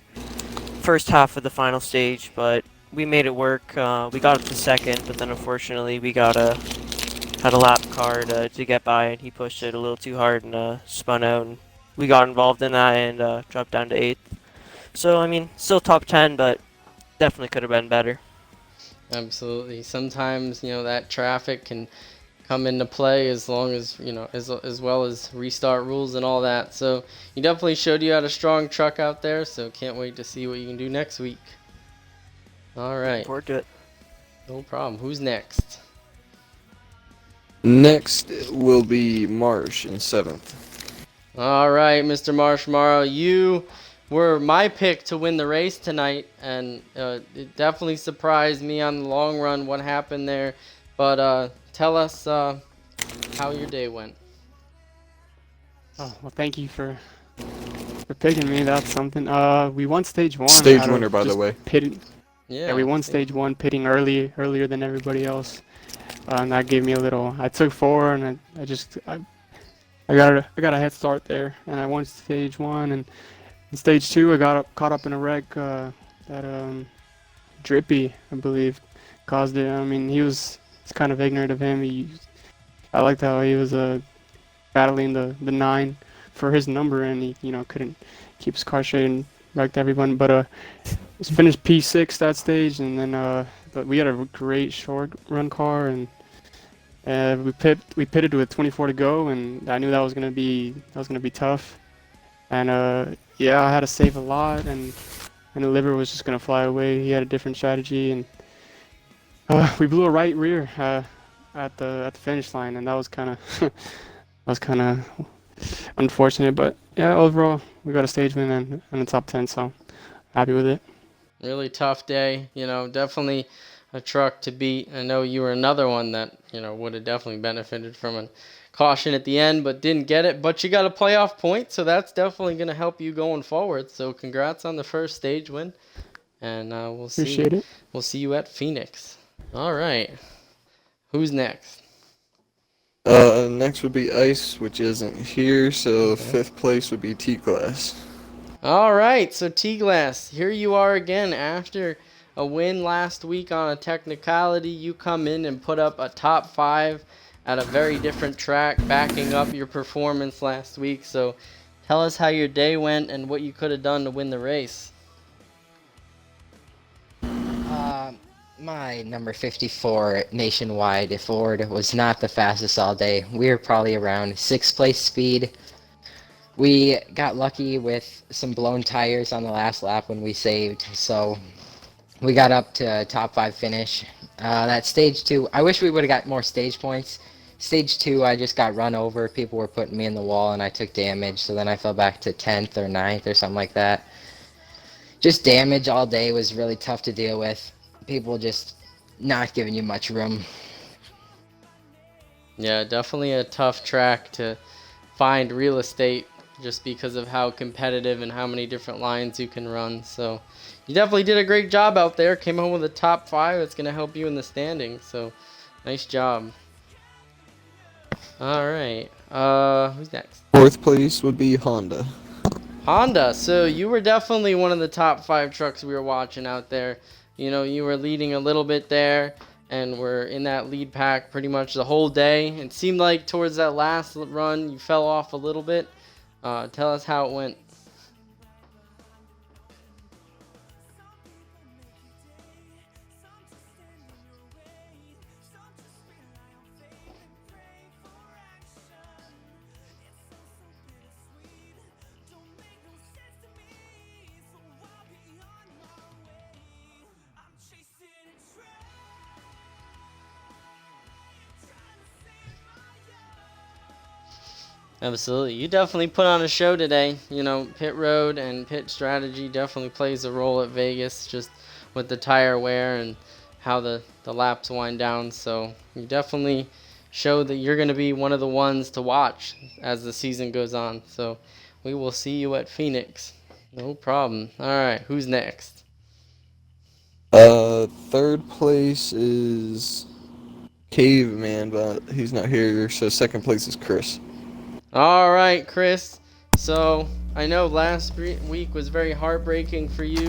[SPEAKER 8] first half of the final stage. But we made it work. We got up to second, but then unfortunately we had a lap car to get by, and he pushed it a little too hard and spun out. And we got involved in that and dropped down to 8th. So I mean, still top 10, but definitely could have been better.
[SPEAKER 1] Absolutely. Sometimes, that traffic can come into play as long as, as well as restart rules and all that. So you definitely showed you had a strong truck out there, so can't wait to see what you can do next week. All right.
[SPEAKER 8] Look forward to it.
[SPEAKER 1] No problem. Who's next?
[SPEAKER 4] Next will be Marsh in 7th.
[SPEAKER 1] All right, Mr. Marshmallow, you were my pick to win the race tonight, and it definitely surprised me on the long run what happened there. But tell us how your day went.
[SPEAKER 9] Oh, well, thank you for picking me. That's something. We won stage 1.
[SPEAKER 4] Stage
[SPEAKER 9] out of
[SPEAKER 4] winner, by the
[SPEAKER 9] just
[SPEAKER 4] way.
[SPEAKER 9] Pitting.
[SPEAKER 1] Yeah,
[SPEAKER 9] Yeah, we won
[SPEAKER 1] see.
[SPEAKER 9] stage 1 pitting earlier than everybody else, and that gave me a little. I took 4, and I got a head start there, and I won stage 1, and in stage 2 I got caught up in a wreck that Drippy, I believe, caused it. I mean, it's kind of ignorant of him. I liked how he was battling the 9 for his number, and he couldn't keep his car straight and wrecked everyone. But was finished P6 that stage, and then but we had a great short run car, and we pitted with 24 to go, and I knew that was gonna be tough. And yeah, I had to save a lot, and I knew Liver was just gonna fly away. He had a different strategy, and we blew a right rear at the finish line, and that was kind of unfortunate. But yeah, overall we got a stage win and a top 10, so happy with it.
[SPEAKER 1] Really tough day. Definitely a truck to beat. I know you were another one that would have definitely benefited from a caution at the end, but didn't get it. But you got a playoff point, so that's definitely going to help you going forward. So congrats on the first stage win, and we'll see.
[SPEAKER 9] Appreciate it.
[SPEAKER 1] We'll see you at Phoenix. All right, who's next?
[SPEAKER 4] Next would be Ice, which isn't here, so fifth place would be T-Glass.
[SPEAKER 1] All right, so T-Glass, here you are again after a win last week on a technicality. You come in and put up a top 5 at a very different track, backing up your performance last week. So tell us how your day went and what you could have done to win the race.
[SPEAKER 10] My number 54 nationwide Ford was not the fastest all day. We were probably around 6th place speed. We got lucky with some blown tires on the last lap when we saved, so we got up to top 5 finish. That stage 2, I wish we would have got more stage points. Stage 2, I just got run over. People were putting me in the wall and I took damage, so then I fell back to 10th or 9th or something like that. Just damage all day was really tough to deal with. People just not giving you much room.
[SPEAKER 1] Yeah, definitely a tough track to find real estate just because of how competitive and how many different lines you can run. So you definitely did a great job out there. Came home with a top 5. It's going to help you in the standings. So nice job. All right. Who's next?
[SPEAKER 4] Fourth place would be Honda.
[SPEAKER 1] Honda. So you were definitely one of the top 5 trucks we were watching out there. You were leading a little bit there and were in that lead pack pretty much the whole day. It seemed like towards that last run you fell off a little bit. Tell us how it went. Absolutely. You definitely put on a show today. Pit road and pit strategy definitely plays a role at Vegas, just with the tire wear and how the laps wind down. So you definitely show that you're going to be one of the ones to watch as the season goes on. So we will see you at Phoenix. No problem. All right, who's next?
[SPEAKER 4] Third place is Caveman, but he's not here, so second place is Chris.
[SPEAKER 1] All right, Chris. So I know last week was very heartbreaking for you,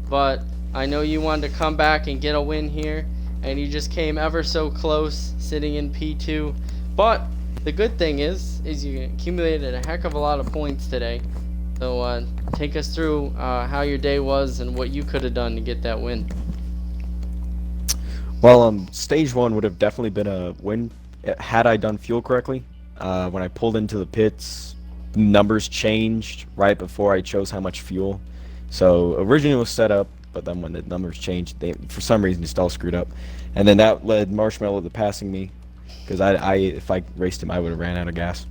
[SPEAKER 1] but I know you wanted to come back and get a win here, and you just came ever so close, sitting in P2. But the good thing is you accumulated a heck of a lot of points today. So take us through how your day was and what you could have done to get that win.
[SPEAKER 11] Well, stage 1 would have definitely been a win had I done fuel correctly. When I pulled into the pits, numbers changed right before I chose how much fuel. So originally it was set up, but then when the numbers changed, for some reason it's all screwed up. And then that led Marshmallow to passing me, because if I raced him, I would have ran out of gas.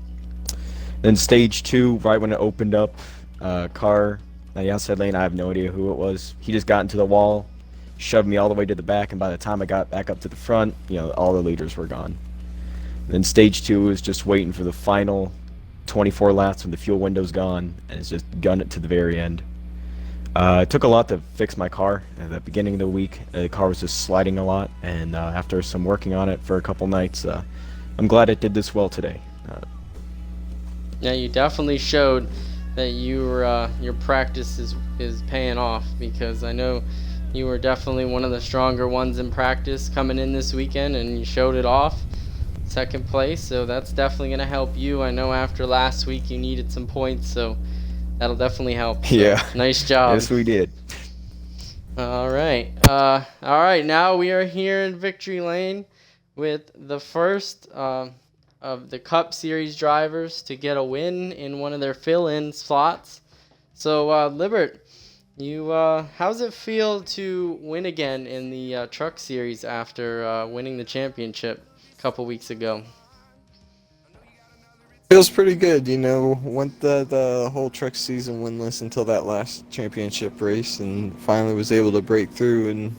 [SPEAKER 11] Then stage 2, right when it opened up, car on the outside lane, I have no idea who it was. He just got into the wall, shoved me all the way to the back, and by the time I got back up to the front, all the leaders were gone. Then stage 2 is just waiting for the final 24 laps when the fuel window's gone, and it's just gun it to the very end. It took a lot to fix my car. At the beginning of the week, the car was just sliding a lot, and after some working on it for a couple nights, I'm glad it did this well today.
[SPEAKER 1] Yeah, you definitely showed that your practice is paying off, because I know you were definitely one of the stronger ones in practice coming in this weekend, and you showed it off. Second place, so that's definitely going to help you. I know after last week you needed some points, so that'll definitely help. So,
[SPEAKER 11] yeah.
[SPEAKER 1] Nice job.
[SPEAKER 11] Yes, we did.
[SPEAKER 1] All right. Now we are here in Victory Lane with the first of the Cup Series drivers to get a win in one of their fill-in slots. So, Libert, How's it feel to win again in the Truck Series after winning the championship a couple weeks ago?
[SPEAKER 4] Feels pretty good, you know. Went the whole truck season winless until that last championship race, and finally was able to break through. And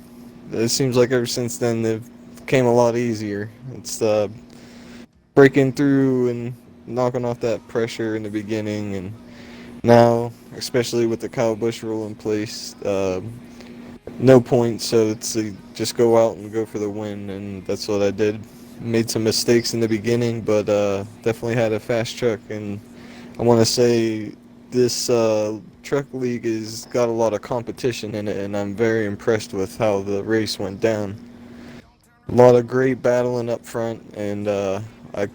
[SPEAKER 4] it seems like ever since then they've came a lot easier. It's breaking through and knocking off that pressure in the beginning, and now, especially with the Kyle Busch rule in place, no points, so it's just go out and go for the win, and that's what I did. Made some mistakes in the beginning, but definitely had a fast truck, and I want to say this truck league has got a lot of competition in it, and I'm very impressed with how the race went down. A lot of great battling up front, and I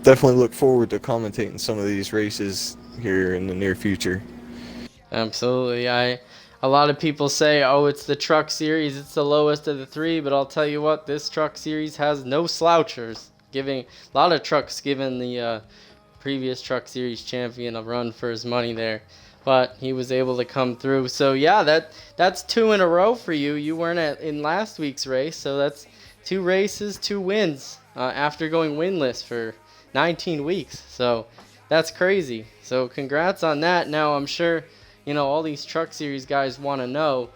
[SPEAKER 4] definitely look forward to commentating some of these races here in the near future.
[SPEAKER 1] Absolutely. A lot of people say, oh, it's the Truck Series, it's the lowest of the three, but I'll tell you what, this Truck Series has no slouchers. A lot of trucks giving the previous Truck Series champion a run for his money there, but he was able to come through. So yeah, that's 2 in a row for you. You weren't in last week's race, so that's 2 races, 2 wins after going winless for 19 weeks. So that's crazy. So congrats on that. Now I'm sure all these Truck Series guys want to know,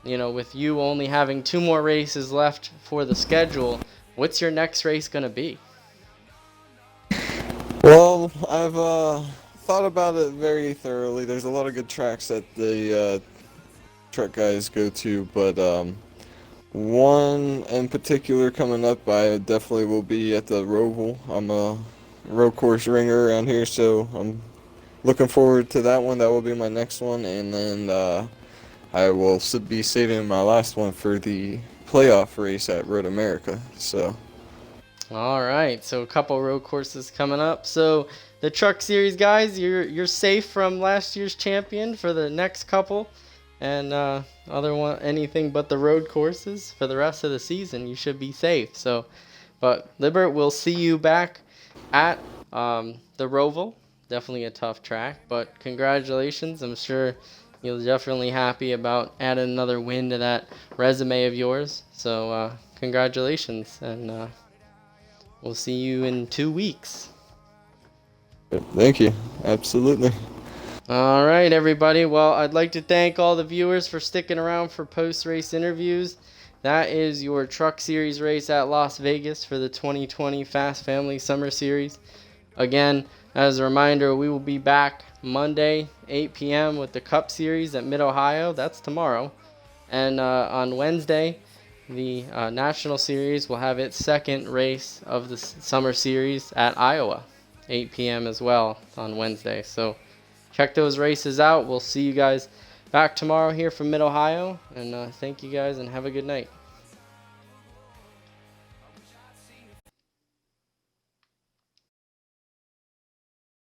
[SPEAKER 1] with you only having 2 more races left for the schedule, what's your next race going to be?
[SPEAKER 4] Well, I've thought about it very thoroughly. There's a lot of good tracks that the truck guys go to, but one in particular coming up, I definitely will be at the Roval. I'm a road course ringer around here, so I'm looking forward to that one. That will be my next one, and then I will be saving my last one for the playoff race at Road America. So.
[SPEAKER 1] All right, so a couple road courses coming up. So the Truck Series guys, you're safe from last year's champion for the next couple, and anything but the road courses for the rest of the season, you should be safe. So, but Libert, we'll see you back at the Roval. Definitely a tough track, but congratulations. I'm sure you're definitely happy about adding another win to that resume of yours. So congratulations, and we'll see you in 2 weeks.
[SPEAKER 4] Thank you. Absolutely.
[SPEAKER 1] All right, everybody. Well, I'd like to thank all the viewers for sticking around for post-race interviews. That is your Truck Series race at Las Vegas for the 2020 Fast Family Summer Series. Again, as a reminder, we will be back Monday, 8 p.m. with the Cup Series at Mid-Ohio. That's tomorrow. And on Wednesday, the National Series will have its second race of the Summer Series at Iowa, 8 p.m. as well on Wednesday. So check those races out. We'll see you guys back tomorrow here from Mid-Ohio. And thank you guys and have a good night.